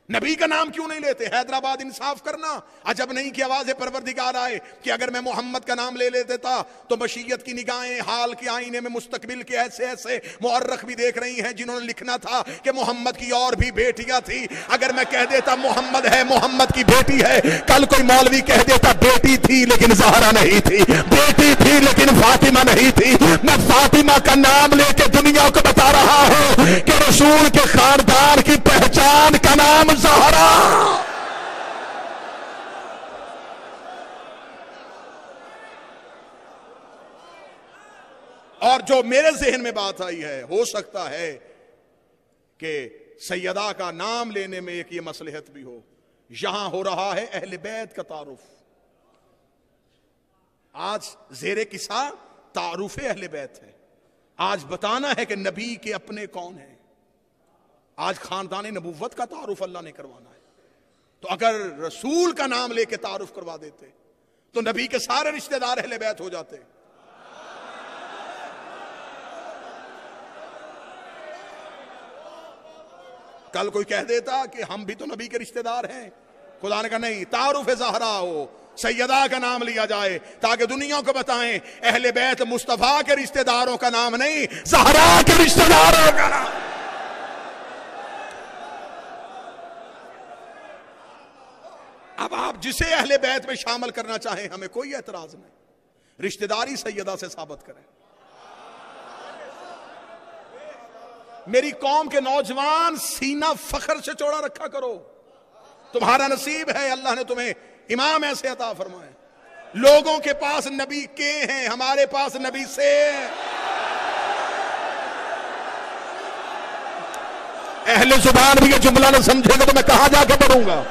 Speaker 1: नबी का नाम क्यों नहीं लेते? हैदराबाद इंसाफ करना। अजब नहीं कि आवाज़ परवरदिगार आए कि अगर मैं मोहम्मद का नाम ले लेता था तो मशीयत की निगाहें हाल के आईने में मुस्तकबिल के ऐसे ऐसे मुअर्रख भी देख रही हैं जिन्होंने लिखना था कि मोहम्मद की और भी बेटियां थी। अगर मैं कह देता मोहम्मद है, मोहम्मद की बेटी है, कल कोई मौलवी कह देता बेटी थी लेकिन ज़हरा नहीं थी, बेटी थी लेकिन फातिमा नहीं थी। मैं फातिमा का नाम लेके दुनिया को बता रहा हूं कि रसूल के खानदान की पहचान का नाम ज़हरा। और जो मेरे ज़हन में बात आई है, हो सकता है कि सैयदा का नाम लेने में एक ये मसलहत भी हो। यहां हो रहा है अहले बैत का तारुफ। आज ज़ेरे किसा तारुफ अहले बैत है। आज बताना है कि नबी के अपने कौन हैं। आज खानदान नबुव्वत का तारुफ अल्लाह ने करवाना है। तो अगर रसूल का नाम लेके तारुफ करवा देते तो नबी के सारे रिश्तेदार अहले बैत हो जाते। कल कोई कह देता कि हम भी तो नबी के रिश्तेदार हैं, खुदा ने कहा नहीं, तारुफ ज़हरा हो, सैयदा का नाम लिया जाए ताकि दुनिया को बताएं अहले बैत मुस्तफा के रिश्तेदारों का नाम नहीं, ज़हरा के रिश्तेदारों का नाम। अब आप जिसे अहले बैत में शामिल करना चाहें हमें कोई एतराज नहीं, रिश्तेदारी सैयदा से साबित करें। मेरी कौम के नौजवान सीना फख्र से चौड़ा रखा करो। तुम्हारा नसीब है अल्लाह ने तुम्हें इमाम ऐसे अता फरमाए। लोगों के पास नबी के हैं, हमारे पास नबी से। अहले जुबान भी ये जुमला न समझेगा तो मैं कहां जाके पढ़ूंगा।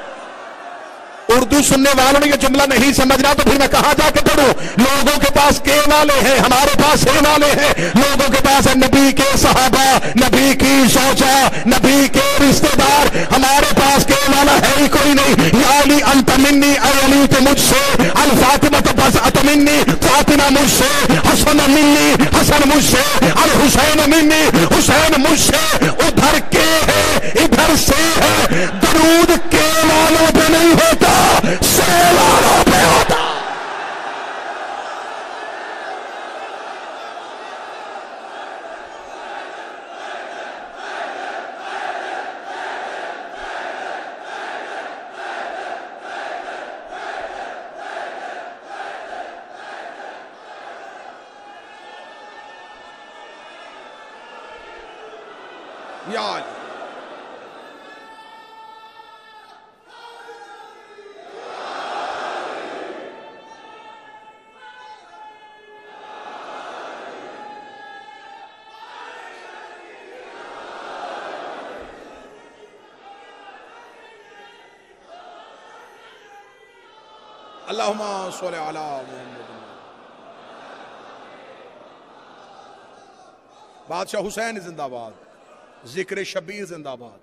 Speaker 1: उर्दू सुनने वालों ने ये जुमला नहीं समझना तो फिर मैं कहां जाके पढ़ूं। लोगों के पास के वाले हैं, हमारे पास हे वाले हैं। लोगों के पास है नबी के सहाबा, नबी की सोचा, नबी के रिश्तेदार। हमारे पास के वाला है ही कोई नहीं। या अली अंत मिन्नी, अली तो मुझसे, अल फातिमा तो बस अतमिन्नी, फातिमा मुझसे, हसन मिन्नी, हसन मुझसे, अल हुसैन मिन्नी, हुसैन मुझसे। उधर के है इधर से है, दरूद के वालों पे नहीं होता, से वालों पे होता। या अल्लाहुम्मा सल्ली अला मुहम्मद। बादशाह हुसैन जिंदाबाद, जिक्र शबीर जिंदाबाद,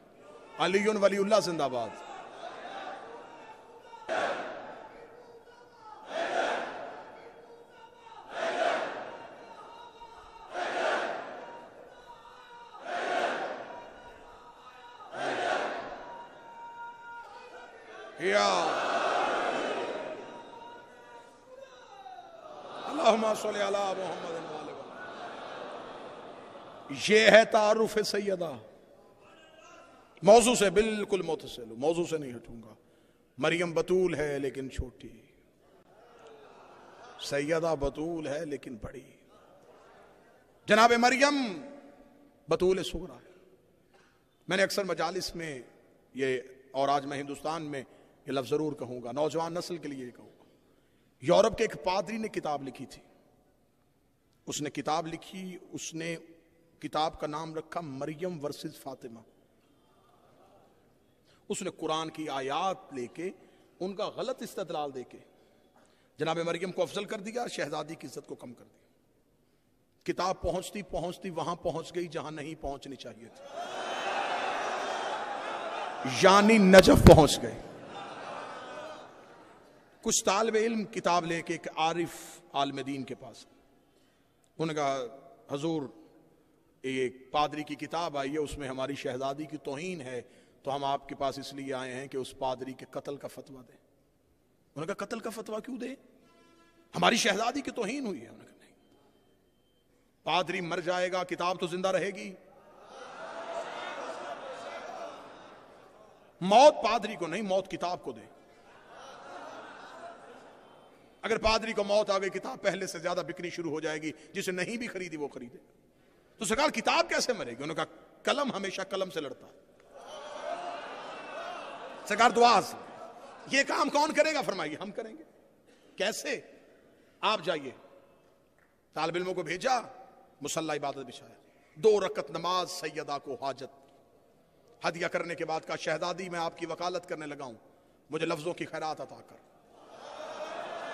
Speaker 1: अलीउन वलीउल्लाह जिंदाबाद। या अल्लाहुम्मा सल्ली अला मुहम्मद। ये है तारुफ सैयदा। मौजू से बिल्कुल मुतसिल, मौजू से नहीं हटूंगा। मरियम बतूल है लेकिन छोटी, सैयदा बतूल है लेकिन बड़ी। जनाब मरियम बतूल सुगरा है। मैंने अक्सर मजालिस में ये, और आज मैं हिंदुस्तान में ये लफ्ज जरूर कहूंगा, नौजवान नस्ल के लिए कहूंगा। यूरोप के एक पादरी ने किताब लिखी थी। उसने किताब लिखी, उसने किताब का नाम रखा मरियम वर्सेस फातिमा। उसने कुरान की आयात लेके उनका गलत इस्तदलाल देके जनाब मरियम को अफजल कर दिया, शहजादी की इज्जत को कम कर दिया। किताब पहुंचती पहुंचती वहां पहुंच गई जहां नहीं पहुंचनी चाहिए थी, यानी नजफ पहुंच गए। कुछ तालिब इल्म किताब लेके एक आरिफ आलिम दीन के पास, उन्होंने कहा हजूर एक पादरी की किताब आई है, उसमें हमारी शहजादी की तौहीन है, तो हम आपके पास इसलिए आए हैं कि उस पादरी के कत्ल का फतवा दें। उन्होंने कहा कत्ल का फतवा क्यों दे, हमारी शहजादी की तौहीन हुई है। उन्होंने कहा नहीं, पादरी मर जाएगा, किताब तो जिंदा रहेगी। मौत पादरी को नहीं, मौत किताब को दे। अगर पादरी को मौत आ गई, किताब पहले से ज्यादा बिकनी शुरू हो जाएगी, जिसे नहीं भी खरीदी वो खरीदे। तो सरकार किताब कैसे मरेगी? उन्होंने कहा कलम हमेशा कलम से लड़ता है। सरकार दुआ से, ये काम कौन करेगा? फरमाइए हम करेंगे। कैसे? आप जाइए, तालिब इल्मों को भेजा, मुसल्ला इबादत बिछाया, 2 रकत नमाज सैयदा को हाजत हदिया करने के बाद कहा शहजादी मैं आपकी वकालत करने लगा हूं, मुझे लफ्जों की खैरात अता कर।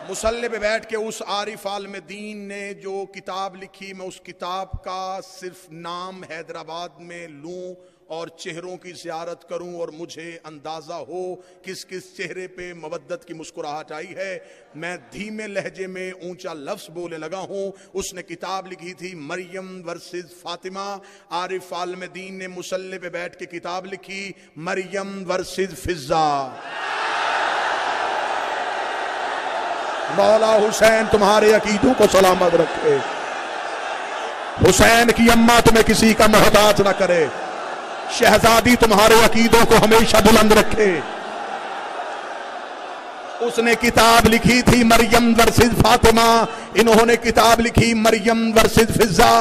Speaker 1: मुसल्ले पे बैठ के उस आरिफ आलिम दीन ने जो किताब लिखी, मैं उस किताब का सिर्फ नाम हैदराबाद में लूं और चेहरों की ज़ियारत करूं और मुझे अंदाज़ा हो किस किस चेहरे पे मवद्दत की मुस्कुराहट आई है। मैं धीमे लहजे में ऊंचा लफ्ज़ बोलने लगा हूं। उसने किताब लिखी थी मरियम वर्सेस फातिमा। आरिफ आलिम दीन ने मुसल्ले पे बैठ के किताब लिखी मरियम वर्सेस फिजा। मौला हुसैन तुम्हारे अकीदों को सलामत रखे, हुसैन की अम्मा तुम्हें किसी का मोहताज न करे, शहजादी तुम्हारे अकीदों को हमेशा बुलंद रखे। उसने किताब लिखी थी मरियम वर्सेस फातिमा, इन्होंने किताब लिखी मरियम वर्सेस फिजा।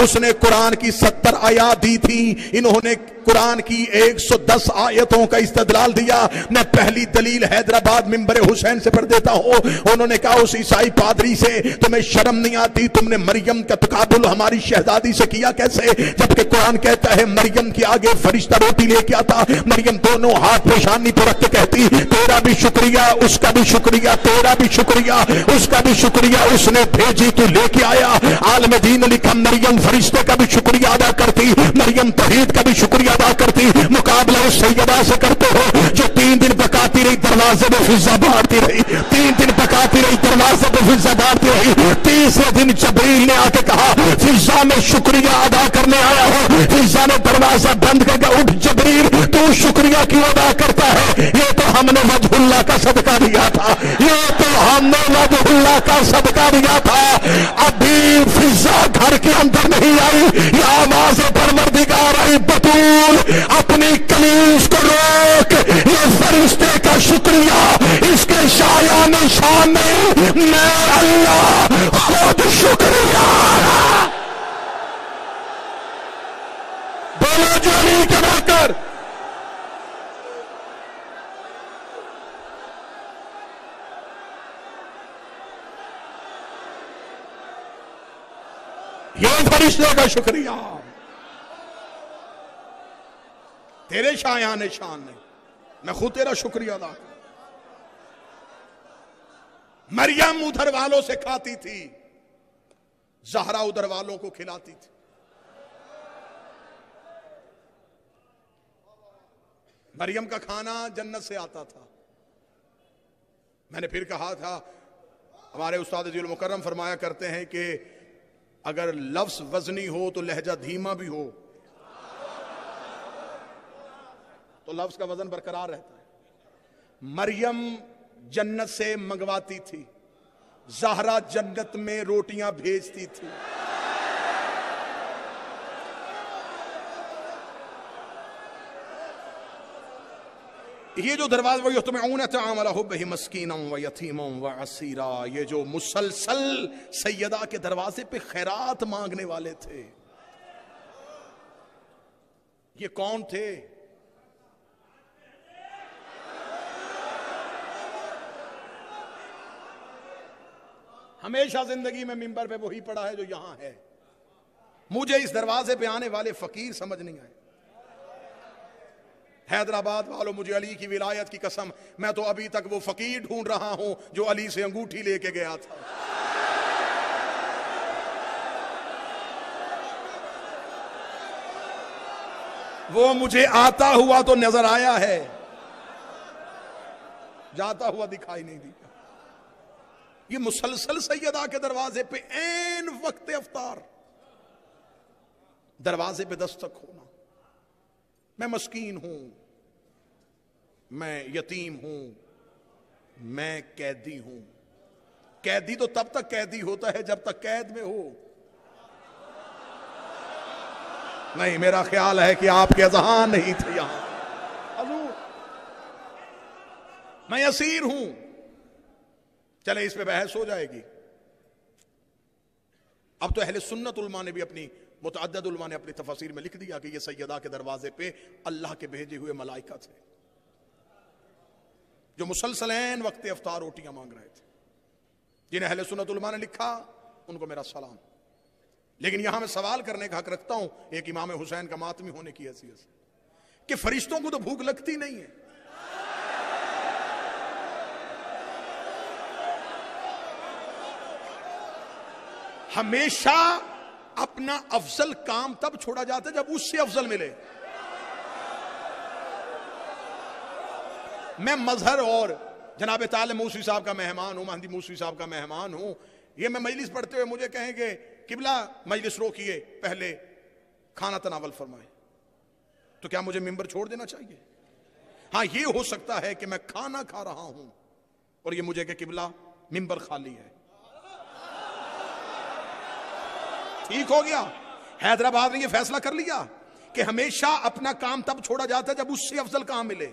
Speaker 1: उसने कुरान की 70 आयत दी थी, इन्होंने कुरान की 110 आयतों का इस्तदलाल दिया। मैं पहली दलील हैदराबाद मिंबर हुसैन से पढ़ देता हूं। उन्होंने कहा उस ईसाई पादरी से तुम्हें शर्म नहीं आती, तुमने मरियम का तकाबुल हमारी शहजादी से किया कैसे, जबकि कुरान कहता है मरियम के आगे फरिश्ता रोटी लेके आता, मरियम दोनों हाथ पेशानी पर रख के कहती तेरा भी शुक्रिया, उसका भी शुक्रिया, तेरा भी शुक्रिया, उसका भी शुक्रिया, उसने भेजी तू लेके आया। आलम दीन ने लिखा मरियम फरिश्ते का भी शुक्रिया अदा करती, मरियम तौहीद का भी शुक्रिया अदा करती। मुकाबला उस सैयदा से करते हो जो 3 दिन पकाती रही, दरवाजे में फिजा बांटती रही, 3 दिन पकाती रही, दरवाजे में फिजा बांटती रही। तीसरे दिन जबरील ने आके कहा फिजा में शुक्रिया अदा करने आया हो। फिजा ने दरवाजा बंद करके उठ जबरील तू शुक्रिया क्यों अदा करता है, ये तो हमने वजहुल्लाह का सदका दिया था, ये तो हमने वजहुल्लाह का सदका दिया था। अभी फिजा घर के अंदर नहीं आई, ये आवाज परवरदिगार आई बतूल अपनी कमीज को रोक, ये फरिश्ते का शुक्रिया, इसके शाया निशान में मैं अल्लाह खुद शुक्रिया। बोलो जो अली के नौकर। ये फरिश्ते का शुक्रिया, तेरे शायान शान ने, मैं खुद तेरा शुक्रिया अदा करूं। मरियम उधर वालों से खाती थी, ज़हरा उधर वालों को खिलाती थी। मरियम का खाना जन्नत से आता था। मैंने फिर कहा था, हमारे उस्ताद अजील मुकर्रम फरमाया करते हैं कि अगर लफ्ज वजनी हो तो लहजा धीमा भी हो तो लफ्ज का वजन बरकरार रहता है। मरियम जन्नत से मंगवाती थी, ज़हरा जन्नत में रोटियां भेजती थी। ये जो दरवाज़ा वही तुम्हें मस्कीनम व यतीमम व असीरा, ये जो मुसलसल सैयदा के दरवाजे पे खैरात मांगने वाले थे, ये कौन थे? हमेशा जिंदगी में मिंबर पे वही पड़ा है जो यहां है। मुझे इस दरवाजे पे आने वाले फकीर समझ नहीं आए। हैदराबाद वालों, मुझे अली की विलायत की कसम, मैं तो अभी तक वो फकीर ढूंढ रहा हूं जो अली से अंगूठी लेके गया था। वो मुझे आता हुआ तो नजर आया है, जाता हुआ दिखाई नहीं दिया। ये मुसलसल सैयदा के दरवाजे पे ऐन वक्त अफ्तार दरवाजे पे दस्तक होना। मैं मस्कीन हूं, मैं यतीम हूं, मैं कैदी हूं। कैदी तो तब तक कैदी होता है जब तक कैद में हो। नहीं, मेरा ख्याल है कि आपके अज़हान नहीं थे यहां। हजूर, मैं असीर हूं। चले, इस पे बहस हो जाएगी। अब तो अहले सुन्नत उलमा ने भी अपनी मुतअद्दिद उलमा ने अपनी तफसीर में लिख दिया कि ये सैयदा के दरवाजे पे अल्लाह के भेजे हुए मलाइका थे जो मुसलसलैन वक्त अफ्तार रोटियां मांग रहे थे। जिन्हें अहले सुन्नत उलमा ने लिखा उनको मेरा सलाम। लेकिन यहां मैं सवाल करने का हक रखता हूं एक इमाम हुसैन का मातमी होने की हैसियत से कि फरिश्तों को तो भूख लगती नहीं है। हमेशा अपना अफजल काम तब छोड़ा जाता है जब उससे अफजल मिले। मैं मजहर और जनाब ताले मूसी साहब का मेहमान हूं, महदी मूसी साहब का मेहमान हूं। ये मैं मजलिस पढ़ते हुए मुझे कहेंगे किबला मजलिस रोकिए, पहले खाना तनावल फरमाए, तो क्या मुझे मिंबर छोड़ देना चाहिए? हाँ, ये हो सकता है कि मैं खाना खा रहा हूं और ये मुझे कि किबला मिंबर खाली है। ठीक हो गया। हैदराबाद ने यह फैसला कर लिया कि हमेशा अपना काम तब छोड़ा जाता है जब उससे अफजल काम मिले।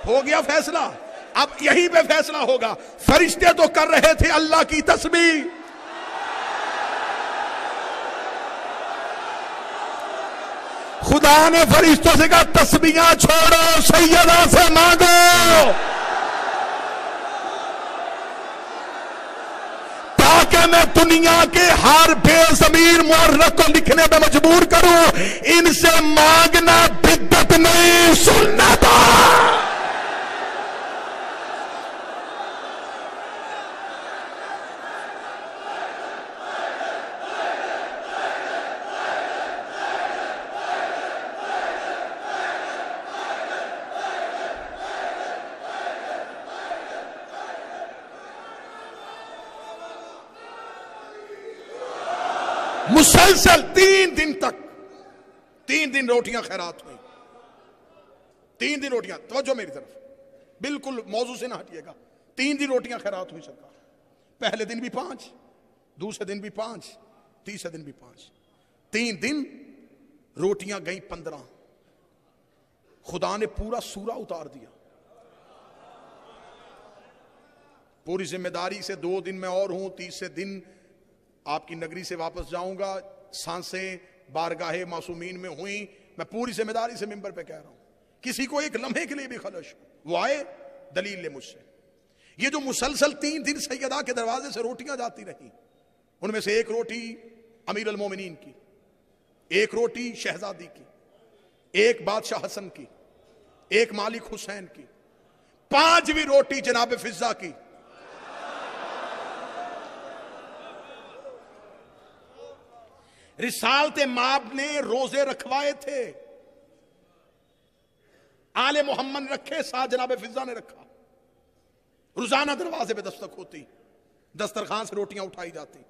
Speaker 1: हो गया फैसला। अब यहीं पे फैसला होगा। फरिश्ते तो कर रहे थे अल्लाह की तस्बीह, खुदा ने फरिश्तों से कहा तस्बीहां छोड़ो, सैयदा से मांगो ताकि मैं दुनिया के हर बेज़मीर मुअर्रख को लिखने में मजबूर करूं। इनसे मांगना बिद्दत नहीं, सुन्नत है। मुसलसल 3 दिन तक 3 दिन रोटियां खैरात हुई। 3 दिन रोटियां, तवज्जो मेरी तरफ, बिल्कुल मौजू से ना हटिएगा। 3 दिन रोटियां खैरात हुई सरकार। पहले दिन भी 5, दूसरे दिन भी 5, तीसरे दिन भी 5। 3 दिन रोटियां गई 15। खुदा ने पूरा सूरा उतार दिया। पूरी जिम्मेदारी से 2 दिन मैं और हूं, तीसरे दिन आपकी नगरी से वापस जाऊंगा। सांसें बारगाहे मासूमीन में हुई मैं पूरी जिम्मेदारी से मिंबर पे कह रहा हूं, किसी को एक लम्हे के लिए भी खलश हो, वो आए दलील ले मुझसे। ये जो मुसलसल 3 दिन सैयदा के दरवाजे से रोटियां जाती रही, उनमें से एक रोटी अमीर अल मोमिनीन की, एक रोटी शहजादी की, एक बादशाह हसन की, एक मालिक हुसैन की, 5वीं रोटी जनाब फिजा की। रिसालते माब ने रोजे रखवाए थे, आले मोहम्मद ने रखे, साथ जनाब फिजा ने रखा। रोजाना दरवाजे पे दस्तक होती, दस्तरखान से रोटियां उठाई जाती,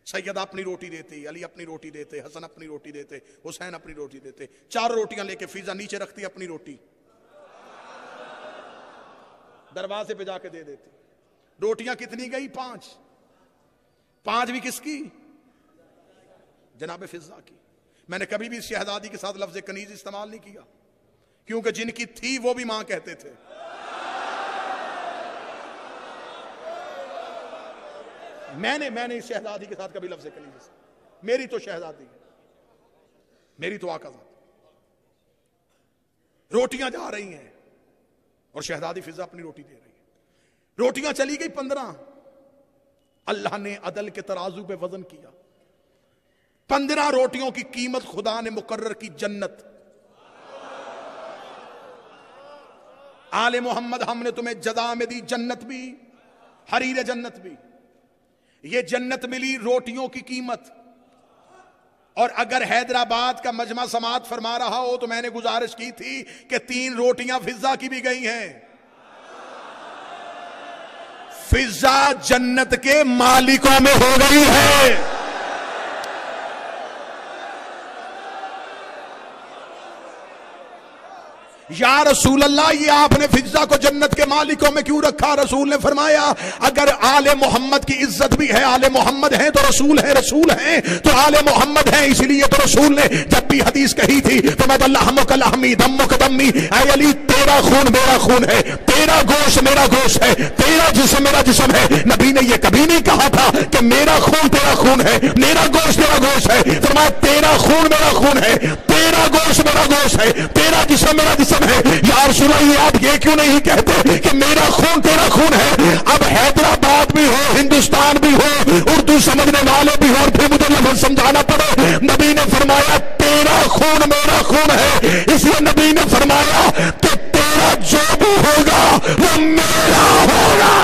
Speaker 1: सैयदा अपनी रोटी देती, अली अपनी रोटी देते, हसन अपनी रोटी देते, हुसैन अपनी रोटी देते। 4 रोटियां लेके फिजा नीचे रखती अपनी रोटी, दरवाजे पे जाके दे देती। रोटियां कितनी गई? 5। 5वीं किसकी? जनाब फिजा की। मैंने कभी भी शहजादी के साथ लफ्ज कनीज इस्तेमाल नहीं किया, क्योंकि जिनकी थी वो भी मां कहते थे। मैंने इस शहजादी के साथ कभी लफ्ज कनीज, मेरी तो शहजादी है, मेरी तो आका ज़ात। रोटियां जा रही हैं और शहजादी फिजा अपनी रोटी दे रही है। रोटियां चली गई 15। अल्लाह ने अदल के तराजू पे वजन किया, 15 रोटियों की कीमत खुदा ने मुकर्रर की जन्नत। आले मोहम्मद हमने तुम्हें जदा में दी जन्नत भी, हरीर जन्नत भी। ये जन्नत मिली रोटियों की कीमत। और अगर हैदराबाद का मजमा समात फरमा रहा हो तो मैंने गुजारिश की थी कि 3 रोटियां फिजा की भी गई हैं। फिजा जन्नत के मालिकों में हो गई है। या रसूल अल्लाह, ये आपने फिजा को जन्नत के मालिकों में क्यों रखा? रसूल ने फरमाया, अगर आले मोहम्मद की इज्जत भी है, आले मोहम्मद हैं तो रसूल है, रसूल हैं तो आले मोहम्मद हैं। इसलिए तो रसूल ने जब भी हदीस कही थी तो मैं लहमुक लहमी दम्मुक दम्मी, ऐ अली तेरा खून मेरा खून है, तेरा गोश्त मेरा गोश्त है, तेरा जिस्म मेरा जिस्म है। नबी ने ये कभी नहीं कहा था कि मेरा खून तेरा खून है, मेरा गोश्त तेरा गोश्त है। फरमाया तेरा खून मेरा खून है, तेरा गोश्त मेरा गोश्त है, तेरा जिस्म मेरा जिस्म है। या रसूल अल्लाह, आप ये क्यों नहीं कहते कि मेरा खून तेरा खून है? अब हैदराबाद भी हो, हिंदुस्तान भी हो, उर्दू समझने वाले भी हो, और फिर मुझे लफ्ज़ समझाना पड़े। नबी ने फरमाया तेरा खून मेरा खून है। इसलिए नबी ने फरमाया कि तेरा जो भी होगा वो मेरा होगा।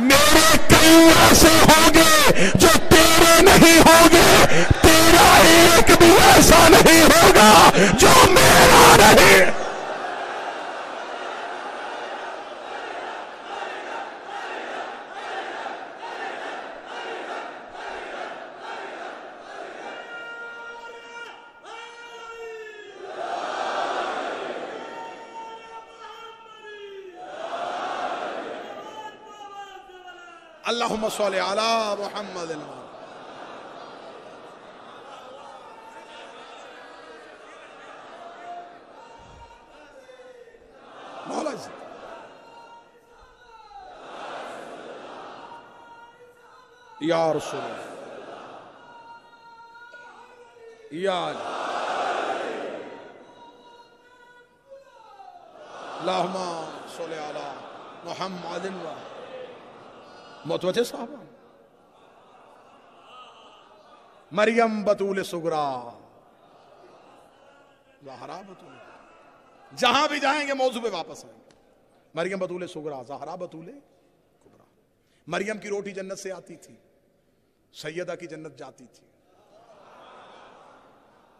Speaker 1: मेरे कई ऐसे होंगे जो तेरे नहीं होंगे, तेरा एक भी ऐसा नहीं होगा जो मेरा नहीं। अल्लाहुम्मा सल्ली अला मुहम्मद। या रसूल या अल्लाहुम्मा सल्ली अला मुहम्मद। मुतवज्जे साहब, मरियम बतूल सुगरा, ज़हरा बतूल, जहां भी जाएंगे मौजू पे वापस आएंगे। मरियम बतूल सुगरा, ज़हरा बतूल कुबरा। मरियम की रोटी जन्नत से आती थी, सैयदा की जन्नत जाती थी।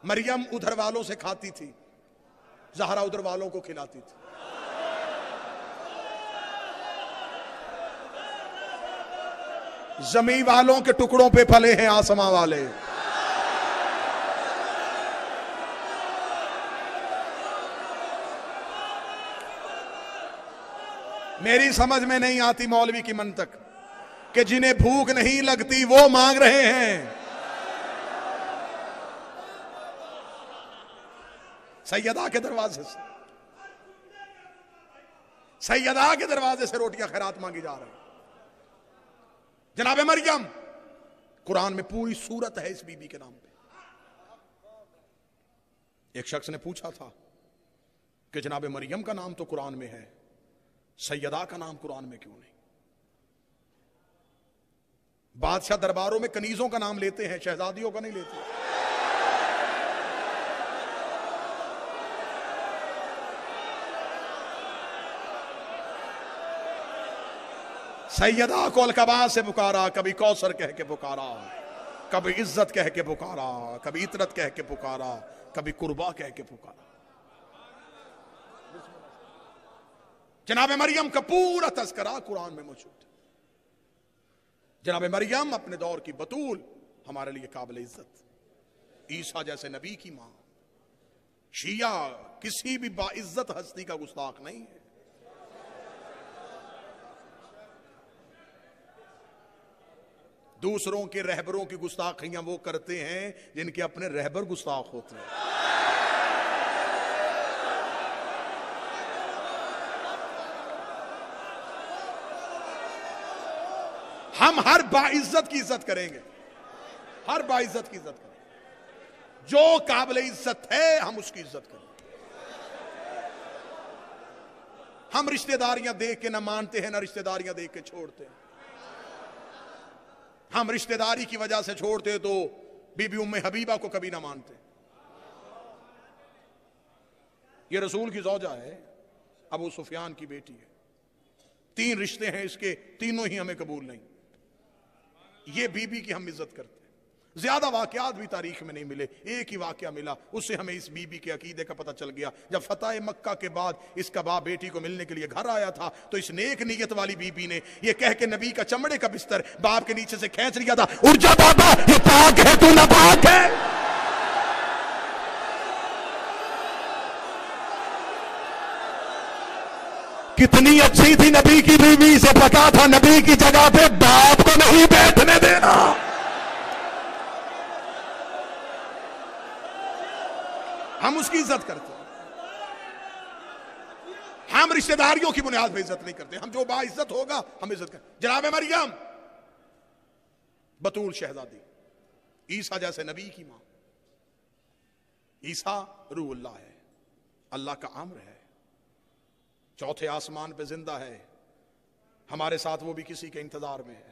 Speaker 1: मरियम उधर वालों से खाती थी, ज़हरा उधर वालों को खिलाती थी। जमी वालों के टुकड़ों पे फले हैं आसमां वाले। मेरी समझ में नहीं आती मौलवी की मंतक कि जिन्हें भूख नहीं लगती वो मांग रहे हैं। सैयदा के दरवाजे से, सैयदा के दरवाजे से रोटियां खैरात मांगी जा रही। जनाब मरियम कुरान में पूरी सूरत है इस बीबी के नाम पे। एक शख्स ने पूछा था कि जनाब मरियम का नाम तो कुरान में है, सैयदा का नाम कुरान में क्यों नहीं? बादशाह दरबारों में कनीजों का नाम लेते हैं, शहजादियों का नहीं लेते। सैयदा को अलकबा से पुकारा, कभी कौसर कह के पुकारा, कभी इज्जत कह के पुकारा, कभी इतरत कह के पुकारा, कभी कुर्बा कह के पुकारा। जनाब मरियम का पूरा तस्करा कुरान में मौजूद है। जनाब मरियम अपने दौर की बतूल, हमारे लिए काबिल इज्जत। ईसा जैसे नबी की मां। शिया किसी भी बाइज्जत हस्ती का गुस्ताख नहीं है। दूसरों के रहबरों की गुस्ताखियां वो करते हैं जिनके अपने रहबर गुस्ताख होते हैं। हम हर बाइज्जत की इज्जत करेंगे, हर बाइज्जत की इज्जत करेंगे। जो काबिल इज्जत है हम उसकी इज्जत करेंगे। हम रिश्तेदारियां देख के ना मानते हैं, ना रिश्तेदारियां देख के छोड़ते हैं। हम रिश्तेदारी की वजह से छोड़ते तो बीबी उम्मे हबीबा को कभी ना मानते। ये रसूल की ज़ौजा है, अबू सुफियान की बेटी है। 3 रिश्ते हैं इसके, तीनों ही हमें कबूल नहीं। ये बीबी की हम इज्जत करते हैं। ज्यादा वाकयात भी तारीख में नहीं मिले, एक ही वाकया मिला, उससे हमें इस बीबी के अकीदे का पता चल गया। जब फतह मक्का के बाद इसका बाप बेटी को मिलने के लिए घर आया था तो इस नेक नीयत वाली बीबी ने ये कह के नबी का चमड़े का बिस्तर बाप के नीचे से खींच लिया था, उठ जा बाबा, ये पाक है, तू नापाक है। कितनी अच्छी थी नबी की बीवी, से पता था नबी की जगह पे बाप को नहीं बैठने देना। हम उसकी इज्जत करते हैं। हम रिश्तेदारियों की बुनियाद पर इज्जत नहीं करते। हम जो बाइज्जत होगा हम इज्जत करते। जनाब मरियम बतूल शहजादी, ईसा जैसे नबी की मां। ईसा रूहुल्लाह है, अल्लाह का अम्र है, चौथे आसमान पे जिंदा है। हमारे साथ वो भी किसी के इंतजार में है।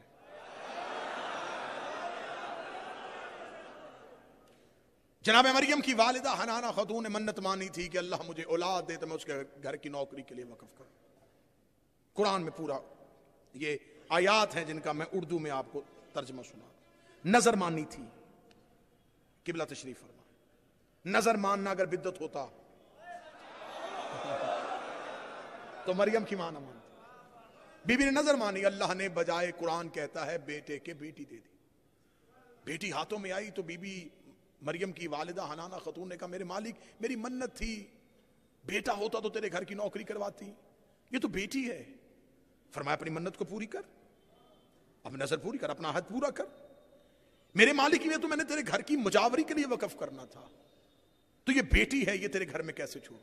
Speaker 1: जनाब मरियम की वालिदा हनाना खतून ने मन्नत मानी थी कि अल्लाह मुझे औलाद दे तो मैं उसके घर की नौकरी के लिए वक्फ करूं। कुरान में पूरा ये आयात हैं जिनका मैं उर्दू में आपको तर्जमा सुना। नजर माननी थी, किबला तशरीफ फरमा। नजर मानना अगर बिद्दत होता तो मरियम की मां न मानती। बीबी ने नजर मानी, अल्लाह ने बजाय कुरान कहता है बेटे के बेटी दे दी। बेटी हाथों में आई तो बीबी मरियम की वालिदा हनाना खतून ने कहा, मेरे मालिक मेरी मन्नत थी, बेटा होता तो तेरे घर की नौकरी करवाती, ये तो बेटी है। फरमाया अपनी मन्नत को पूरी कर, अब नजर पूरी कर, अपना हद पूरा कर। मेरे मालिक ये तो मैंने तेरे घर की मुजावरी के लिए वक्फ करना था, तो ये बेटी है, ये तेरे घर में कैसे छोड़ू।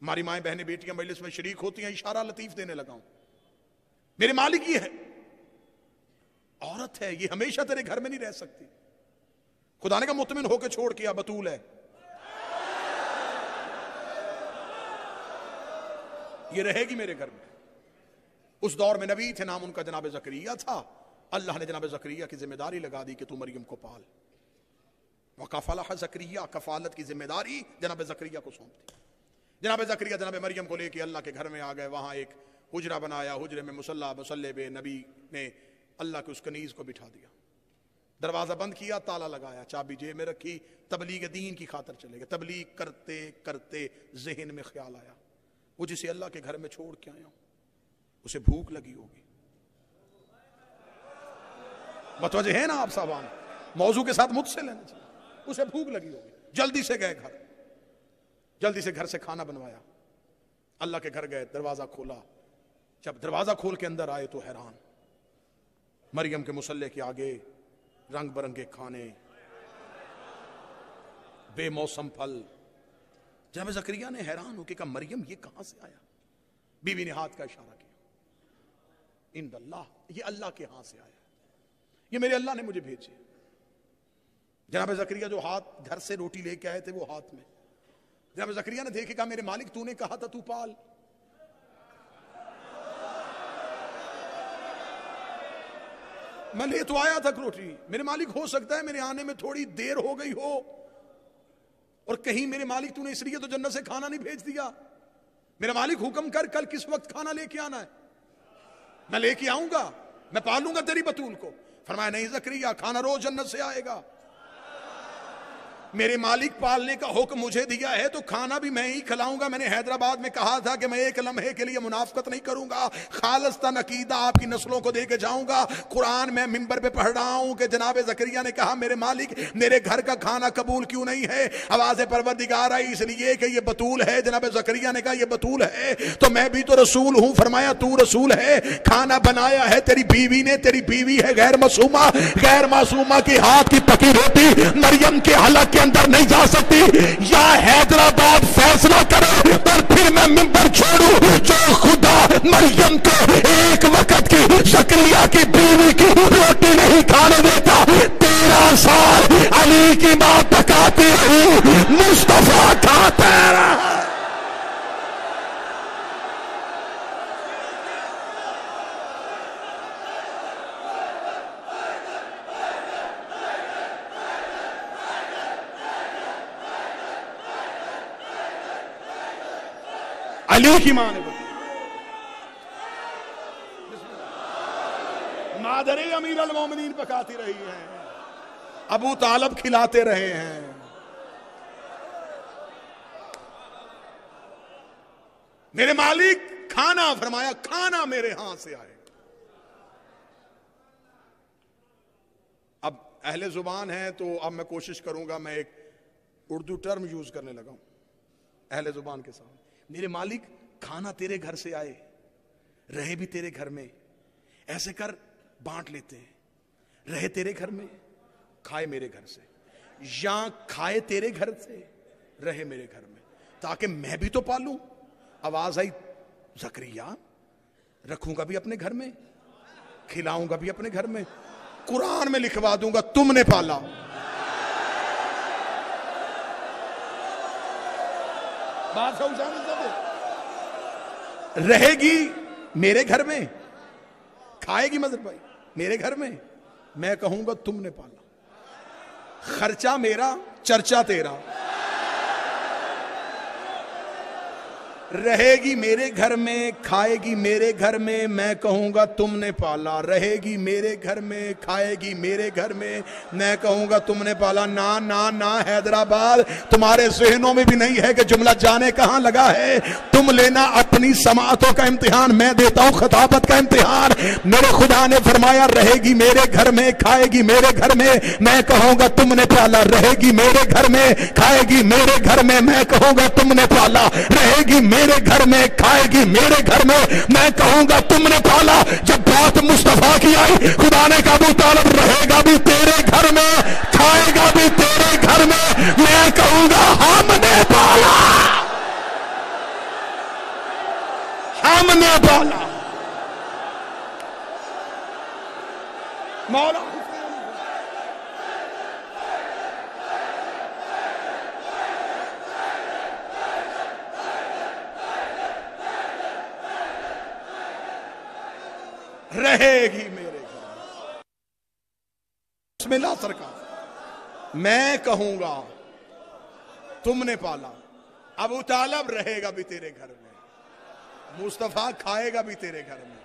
Speaker 1: हमारी माएं बहनें बेटियां मजलिस में शरीक होती हैं, इशारा लतीफ देने लगा हूं, मेरे मालिक ये है, औरत है, ये हमेशा तेरे घर में नहीं रह सकती। खुदा ने कहा मुतमिन होकर छोड़ किया, बतूल है, ये रहेगी मेरे घर में। उस दौर में नबी थे, नाम उनका जनाब जकरिया था। अल्लाह ने जनाब जकरिया की जिम्मेदारी लगा दी कि तू मरियम को पाल। वकफलह जकरिया, कफालत की जिम्मेदारी जनाब जकरिया को सौंप दी। जनाब जकरिया जनाब मरियम को लेके अल्लाह के घर में आ गए। वहां एक हुजरा बनाया, हुजरे में मुसल्ला, मुसल्ले पे नबी ने अल्लाह के उस कनीज को बिठा दिया, दरवाजा बंद किया, ताला लगाया, चाबी जेब में रखी, तबलीग दीन की खातर चले गए। तबलीग करते करते जहन में ख्याल आया, वो जिसे अल्लाह के घर में छोड़ के आया हूं उसे भूख लगी होगी। मतवजह है ना आप साहबान, मौजू के साथ मुझसे लेना चाहिए। उसे भूख लगी होगी, जल्दी से गए घर, जल्दी से घर से खाना बनवाया, अल्लाह के घर गए, दरवाजा खोला। जब दरवाजा खोल के अंदर आए तो हैरान, मरियम के मुसल्ले के आगे रंग बिरंगे खाने, बेमौसम फल। जनाब जकरिया ने हैरान होकर कहा, मरियम ये कहां से आया। बीवी ने हाथ का इशारा किया, इंदल्लाह, ये अल्लाह के हाथ से आया। ये मेरे अल्लाह ने मुझे भेजे। जनाब ज़करिया जो हाथ घर से रोटी लेके आए थे वो हाथ में, जनाब ज़करिया ने देखे, कहा मेरे मालिक तूने कहा था तू पाल। मैं ले तो आया था रोटी, मेरे मालिक हो सकता है मेरे आने में थोड़ी देर हो गई हो, और कहीं मेरे मालिक तूने इसलिए तो जन्नत से खाना नहीं भेज दिया। मेरा मालिक हुक्म कर कल किस वक्त खाना लेके आना है, मैं लेके आऊंगा, मैं पालूंगा तेरी बतूल को। फरमाया नहीं ज़करिया, खाना रोज जन्नत से आएगा। मेरे मालिक पालने का हुक्म मुझे दिया है तो खाना भी मैं ही खिलाऊंगा। मैंने हैदराबाद में कहा था कि मैं एक लम्हे के लिए मुनाफकत नहीं करूंगा, खालिस्तान अकीदा आपकी नस्लों को देके जाऊंगा। कुरान में मिंबर पे पढ़ रहा हूं कि जनाब ज़करिया ने कहा मेरे मालिक मेरे घर का खाना कबूल क्यों नहीं है। आवाज़ परवरदिगार आई इसलिए कि ये बतूल है। जनाब ज़करिया ने कहा ये बतूल है तो मैं भी तो रसूल हूं। फरमाया तू रसूल है, खाना बनाया है तेरी बीवी ने, तेरी बीवी है गैर मासूमा, गैर मासूमा के हाथ की पकी रोटी मरियम के हलक अंदर नहीं जा सकती। या हैदराबाद फैसला करे और फिर मैं मिंबर छोड़ू जो खुदा मरियम को एक वक्त की ज़करिया की बीवी की रोटी नहीं खाने देता। 13 साल अली की मां पकाती रही, मुस्तफा खाता रहा। अली की मां ने बताया, मादरे अमीर अल मोमिनीन पकाती रही हैं, अबू तालब खिलाते रहे हैं। मेरे मालिक खाना, फरमाया खाना मेरे हाथ से आए। अब अहले जुबान है तो अब मैं कोशिश करूंगा, मैं एक उर्दू टर्म यूज करने लगा हूं अहले जुबान के साथ। मेरे मालिक खाना तेरे घर से आए, रहे भी तेरे घर में, ऐसे कर बांट लेते हैं, रहे तेरे घर में खाए मेरे घर से, या खाए तेरे घर से रहे मेरे घर में, ताकि मैं भी तो पालूं। आवाज आई ज़करिया रखूंगा भी अपने घर में, खिलाऊंगा भी अपने घर में, कुरान में लिखवा दूंगा तुमने पाला। बात रहेगी मेरे घर में, खाएगी मजर भाई मेरे घर में, मैं कहूंगा तुमने पाला। खर्चा मेरा, चर्चा तेरा। रहेगी मेरे घर में, खाएगी मेरे घर में, मैं कहूंगा तुमने पाला। रहेगी मेरे घर में, खाएगी मेरे घर में, मैं कहूंगा तुमने पाला। ना ना ना हैदराबाद, तुम्हारे ज़हनों में भी नहीं है कि जुमला जाने कहां लगा है। तुम लेना अपनी समातों का इम्तिहान, मैं देता हूं खिताबत का इम्तिहान। मेरे खुदा ने फरमाया रहेगी मेरे घर में, खाएगी मेरे घर में, मैं कहूंगा तुमने पाला। रहेगी मेरे घर में, खाएगी मेरे घर में, मैं कहूंगा तुमने पाला। रहेगी मेरे घर में, खाएगी मेरे घर में, मैं कहूंगा तुमने पाला। जब बात मुस्तफा की आई, खुदा ने कहा अबू तालिब रहेगा भी तेरे घर में, खाएगा भी तेरे घर में, मैं कहूंगा हमने पाला, हमने पाला। मौला रहेगी मेरे घर। बिस्मिल्लाह सरकार, मैं कहूंगा तुमने पाला। अबू तालिब रहेगा भी तेरे घर में, मुस्तफा खाएगा भी तेरे घर में,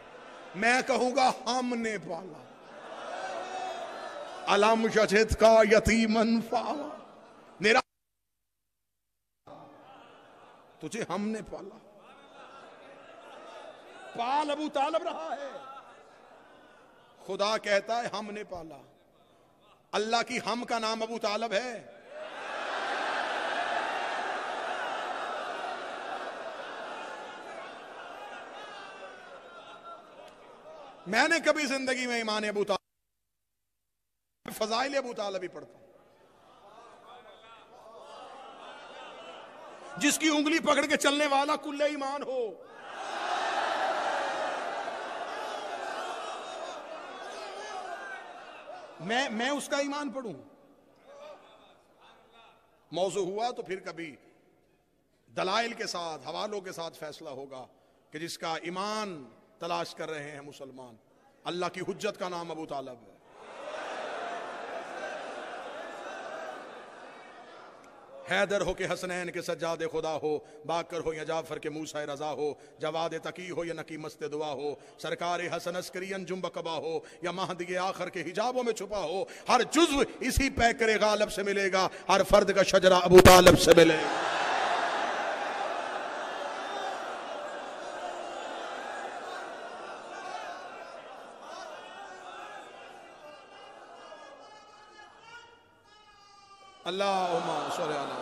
Speaker 1: मैं कहूंगा हमने पाला। अलम यजिद का यतीमन फावा, मेरा तुझे हमने पाला। पाल अबू तालिब रहा है, खुदा कहता है हमने पाला। अल्लाह की हम का नाम अबू तालिब है। मैंने कभी जिंदगी में ईमान अबू तालिब, फजाइल अबू तालिब ही पढ़ता हूं। जिसकी उंगली पकड़ के चलने वाला कुल्ले ईमान हो। मैं उसका ईमान पढ़ूं? मौजू हुआ तो फिर कभी दलाइल के साथ, हवालों के साथ फैसला होगा कि जिसका ईमान तलाश कर रहे हैं मुसलमान, अल्लाह की हुज्जत का नाम अबू तालिब है। हैदर हो के हसनैन के सज्जादे खुदा हो, बाकर हो या जाफर के मूसा रजा हो, जवाद तकी हो या नकी मस्त दुआ हो, सरकार हसन अस्करी अंजुम बकबा हो या महदी आखिर के हिजाबों में छुपा हो, हर जुज्व इसी पैकर गालब से मिलेगा, हर फर्द का शजरा अबू तालिब से मिलेगा। अल्लाहुम्मा सल्ली अला।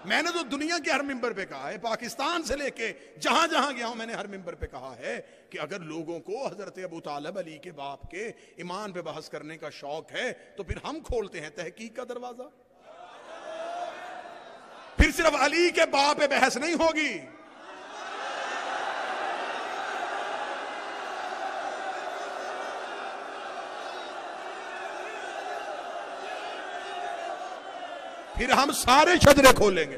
Speaker 1: मैंने तो दुनिया के हर मिंबर पे कहा है, पाकिस्तान से लेके जहां जहां गया हूं मैंने हर मिंबर पे कहा है कि अगर लोगों को हजरत अबू तालिब अली के बाप के ईमान पे बहस करने का शौक है तो फिर हम खोलते हैं तहकीक का दरवाजा। फिर सिर्फ अली के बाप पे बहस नहीं होगी, फिर हम सारे शजरे खोलेंगे।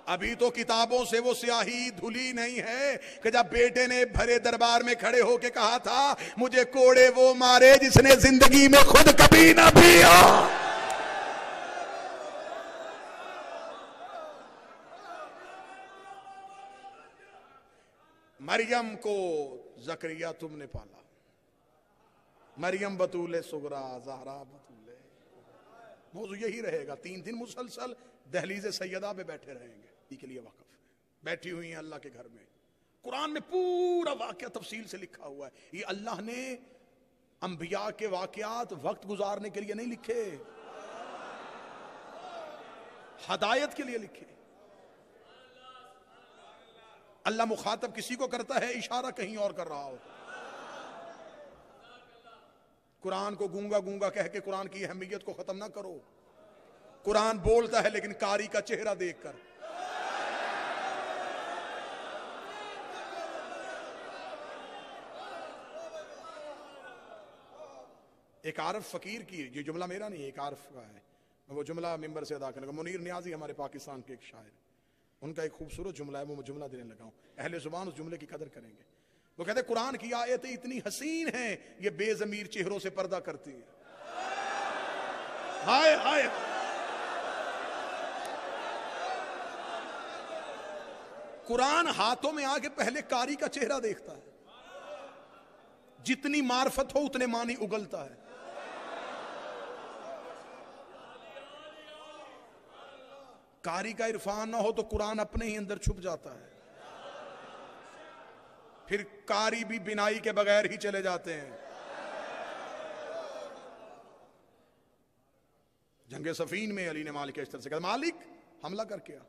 Speaker 1: अभी तो किताबों से वो स्याही धुली नहीं है कि जब बेटे ने भरे दरबार में खड़े होके कहा था मुझे कोड़े वो मारे जिसने जिंदगी में खुद कभी ना पिया। मरियम को जकरिया तुमने पाला, मरियम बतूले सुगरा ज़हरा बतूले। मौजू यही रहेगा, 3 दिन मुसलसल दहलीज सैयदा पे बैठे रहेंगे। के लिए वक़्फ़ बैठी हुई हैं अल्लाह के घर में। कुरान में पूरा वाक़या तफसील से लिखा हुआ है। ये अल्लाह ने अंबिया के वाक़यात वक्त गुजारने के लिए नहीं लिखे, हदायत के लिए लिखे। अल्लाह मुखातब किसी को करता है, इशारा कहीं और कर रहा होता। कुरान को गूंगा गूंगा कह के कुरान की अहमियत को खत्म ना करो। कुरान बोलता है लेकिन कारी का चेहरा देखकर। एक आरफ फकीर की, ये जुमला मेरा नहीं है, एक आरफ का है, मैं वो जुमला मिंबर से अदा करने लगा। मुनीर नियाजी हमारे पाकिस्तान के एक शायर, उनका एक खूबसूरत जुमला है, वो मैं जुमला देने लगा हूं। अहले जुबान उस जुमले की कदर करेंगे। वो कहते कुरान की आयतें इतनी हसीन हैं ये बेजमीर चेहरों से पर्दा करती हैं। हाय हाय, कुरान हाथों में आके पहले कारी का चेहरा देखता है। जितनी मार्फत हो उतने मानी उगलता है। कारी का इरफान ना हो तो कुरान अपने ही अंदर छुप जाता है। फिर कारी भी बिनाई के बगैर ही चले जाते हैं। जंगे सफीन में अली ने मालिक अश्तर से कहा मालिक हमला करके आ।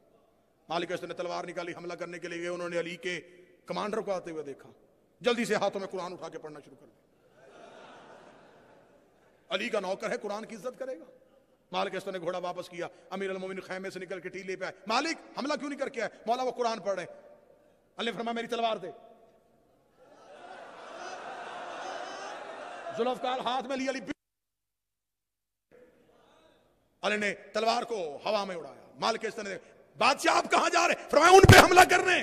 Speaker 1: मालिक अश्तर ने तलवार निकाली, हमला करने के लिए गए। उन्होंने अली के कमांडर को आते हुए देखा, जल्दी से हाथों में कुरान उठा के पढ़ना शुरू कर दिया। अली का नौकर है, कुरान की इज्जत करेगा। मालिक अश्तर ने घोड़ा वापस किया, अमीर अल मोमिन खैमे से निकल के टीले पे आए। मालिक हमला क्यों नहीं करके आए? मौला वो कुरान पढ़ रहे। अली ने फरमाया मेरी तलवार दे। जुल्फकार हाथ में लिया, अली ने तलवार को हवा में उड़ाया। मालिक अश्तर ने बादशाह आप कहां जा रहे? फरमाया उन पे हमला करने।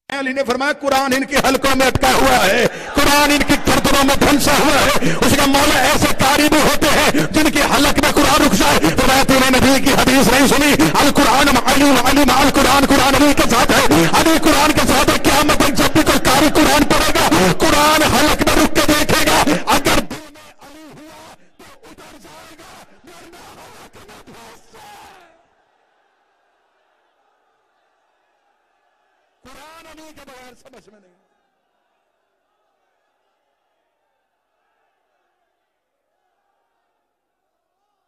Speaker 1: अली ने फरमाया कुरान इनके हलकों में अटका हुआ है, कुरान इनकी गर्दनों में धंसा हुआ है। उसका मौला ऐसे कारी भी होते हैं जिनके हलक में कुरान रुक जाए। फरमाया तूने नबी की हदीस नहीं सुनी? अल कुरान अली अली अल कुरान, कुरान अली के साथ है, अली कुरान के साथ है। क्या मतलब जब भी कोई कारी कुरान पढ़ेगा कुरान हलक में रुक के देखेगा, अगर अली हुआ तो उतर जाएगा, वरना हलक में धंस जाए। कुरान अली के बगैर समझ में नहीं।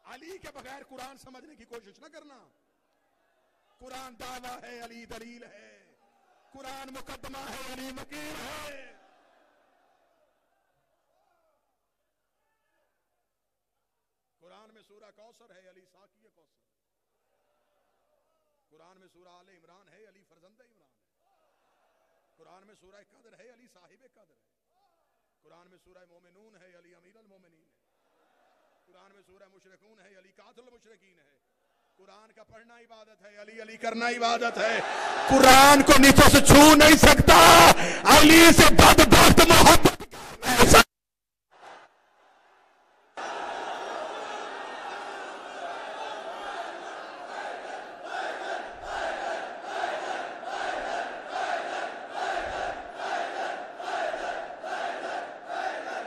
Speaker 1: अली के बगैर कुरान समझने की कोशिश न करना। कुरान दावा है, अली दलील है। कुरान मुकद्दमा है, अली वकील है। कुरान में सूरा कौसर है, अली साकी कौसर। कुरान में सूरह आले इमरान है, अली फरजंद इमरान है। कुरान में सूरह कद्र है, अली साहिब कद्र है। कुरान में सूरह मोमिनून है, अली अमीरुल मोमिनीन है। कुरान में सूरह मुशरिकून है, अली कातिल मुशरिकीन है। कुरान का पढ़ना इबादत है, अली अली करना इबादत है। कुरान को नीचे से छू नहीं सकता, अली से बदबख्त मोहब्बत।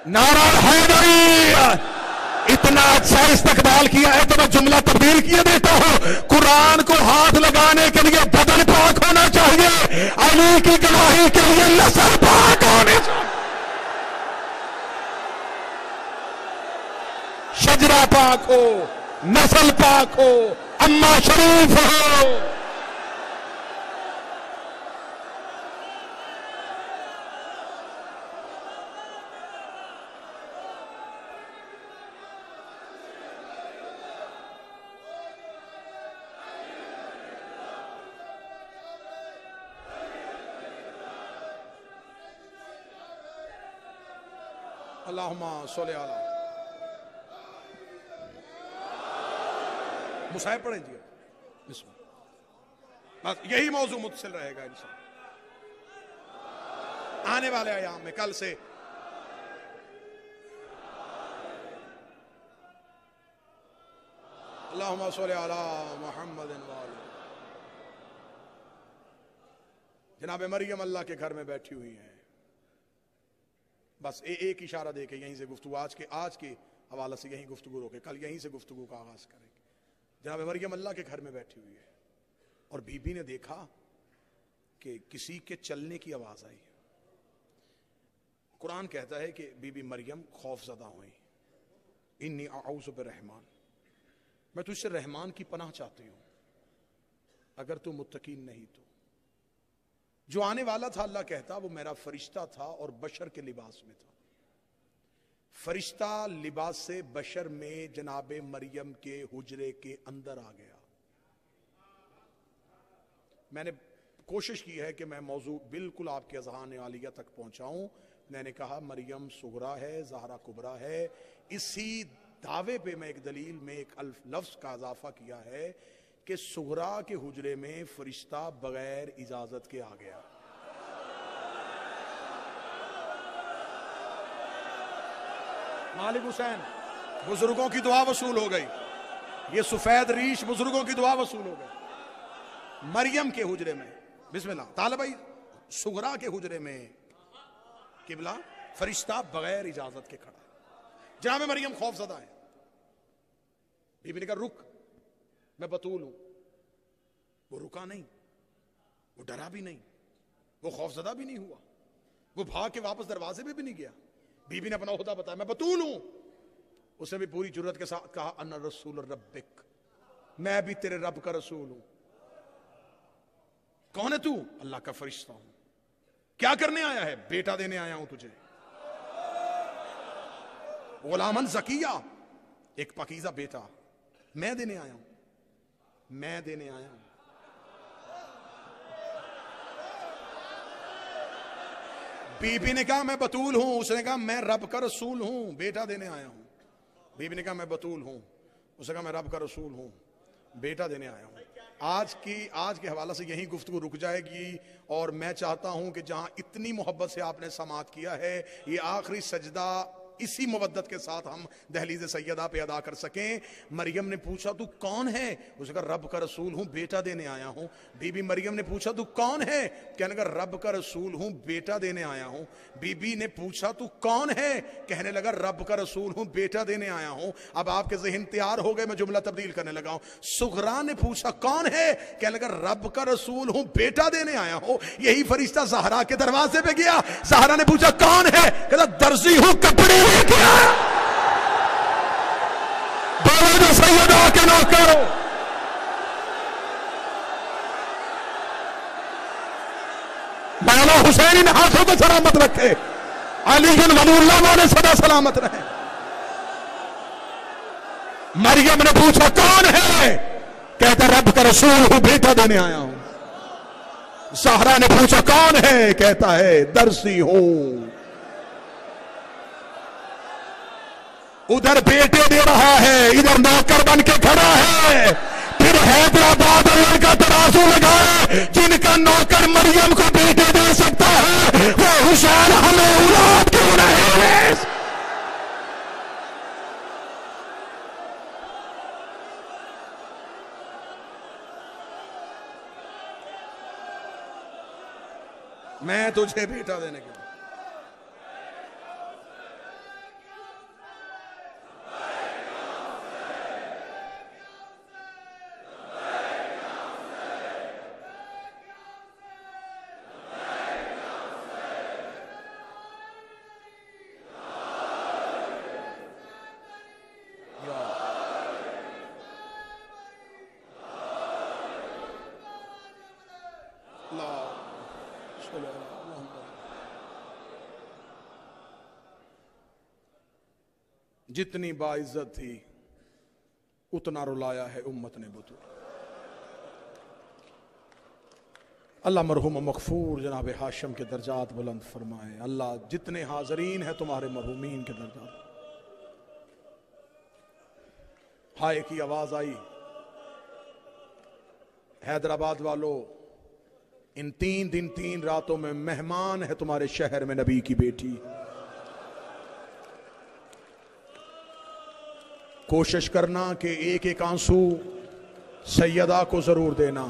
Speaker 1: नारा हैदरी, इतना अच्छा इस्तकबाल किया है तो मैं जुमला तब्दील किए देता हूं। कुरान को हाथ लगाने के लिए बदन पाक होना चाहिए, अली की गवाही के लिए नस्ल पाक होने चाहिए। शजरा पाक हो, नस्ल पाक हो, अम्मा शरीफ हो। अल्लाहुम्मा सल्ली अला मुसाहिब पढ़ें जी। बस यही मौजू मुतसिल रहेगा इंसान आने वाले अयाम में। कल से अल्लाहुम्मा सल्ली अला मुहम्मदिन व आलिहि। जनाब मरियम अल्लाह के घर में बैठी हुई हैं। बस एक इशारा दे के यहीं से गुफ्तगू आज के हवाले से यहीं गुफ्तगू रोके, कल यहीं से गुफ्तगू का आगाज करेंगे। जनाब मरियम अल्लाह के घर में बैठी हुई है और बीबी ने देखा कि किसी के चलने की आवाज आई। कुरान कहता है कि बीबी मरियम खौफजदा हुई। इन्नी आऊज़ु बिर्रहमान, मैं तुझसे रहमान की पनाह चाहती हूं अगर तू मुत्तकीन नहीं तो। जो आने वाला था अल्लाह कहता वो मेरा फरिश्ता था और बशर के लिबास में था। फरिश्ता लिबास से बशर में जनाबे मरियम के हुजरे के अंदर आ गया। मैंने कोशिश की है कि मैं मौजू बिल्कुल आपके अज़हान आलिया तक पहुंचाऊं। मैंने कहा मरियम सुगरा है, ज़हरा कुबरा है। इसी दावे पे मैं एक दलील में एक लफ्ज का इजाफा किया है कि सुगरा के हुजरे में फरिश्ता बगैर इजाजत के आ गया। मालिक हुसैन, बुजुर्गों की दुआ वसूल हो गई। ये सफेद रीश बुजुर्गों की दुआ वसूल हो गई। मरियम के हुजरे में बिस्मिल्लाह ताला भाई, सुगरा के हुजरे में किबला फरिश्ता बगैर इजाजत के खड़ा। जनाब मरियम खौफजदा है। बीबी ने कहा रुक, मैं बतूल हूं। वो रुका नहीं, वो डरा भी नहीं, वो खौफजदा भी नहीं हुआ, वो भाग के वापस दरवाजे पे भी नहीं गया। बीबी ने अपना ओहदा बताया, मैं बतूल हूं। उसने भी पूरी जुर्रत के साथ कहा अन्ना रसूल रब्बिक, मैं भी तेरे रब का रसूल हूं। कौन है तू? अल्लाह का फरिश्ता हूं। क्या करने आया है? बेटा देने आया हूं तुझे। गुलामन ज़किया, एक पाकीज़ा बेटा मैं देने आया हूं, मैं देने आया हूं। बीबी ने कहा मैं बतूल हूं। उसने कहा मैं रब का रसूल हूं, बेटा देने आया हूं। बीबी ने कहा मैं बतूल हूं। उसने कहा मैं रब का रसूल हूं, बेटा देने आया हूं। आज के हवाले से यही गुफ्तगू रुक जाएगी। और मैं चाहता हूं कि जहां इतनी मोहब्बत से आपने समाअत किया है, ये आखिरी सजदा इसी मुवद्दत के साथ हम दहलीज़ सैयदा पे अदा कर सकें। मरियम ने पूछा तू कौन है? उसने कहा रब का रसूल हूं, बेटा देने आया हूं। बीबी मरियम ने पूछा तू कौन है? कहने लगा रब का रसूल हूं, बेटा देने आया हूं। बीबी ने पूछा तू कौन है? कहने लगा रब का रसूल हूं, बेटा देने आया हूं। अब आपके ज़हन तैयार हो गए, मैं जुमला तब्दील करने लगा हूं। सुगरा ने पूछा कौन है? कहने लगा रब का रसूल हूं, बेटा देने आया हूं। यही फरिश्ता ज़हरा के दरवाजे पे गया। ज़हरा ने पूछा कौन है? कहता दर्जी हूं, कपड़े क्या बोलो सैयदा के नौकर। मौला हुसैन इन हाथों को सलामत रखे, अली वलीउल्लाह वाले सदा सलामत रहे। मरियम ने पूछा कौन है? कहता रब का रसूल हूं, बेटा देने आया हूं। ज़हरा ने पूछा कौन है? कहता है दर्सी हूं। उधर बेटे दे रहा है, इधर नौकर बन के खड़ा है। फिर हैदराबाद अल्लाह का तराजू लगाए, जिनका नौकर मरियम को बेटे दे सकता है वो हुसैन हमें औलाद क्यों नहीं? मैं तुझे बेटा देने के लिए जितनी बाइज्जत थी उतना रुलाया है उम्मत ने बतूल। अल्लाह मरहूम मगफूर जनाब हाशिम के दर्जात बुलंद फरमाए। अल्लाह जितने हाजरीन हैं तुम्हारे मरहूमीन के दर्जात। हाय की आवाज आई, हैदराबाद वालों इन 3 दिन 3 रातों में मेहमान है तुम्हारे शहर में नबी की बेटी। कोशिश करना कि एक एक आंसू सैयदा को जरूर देना।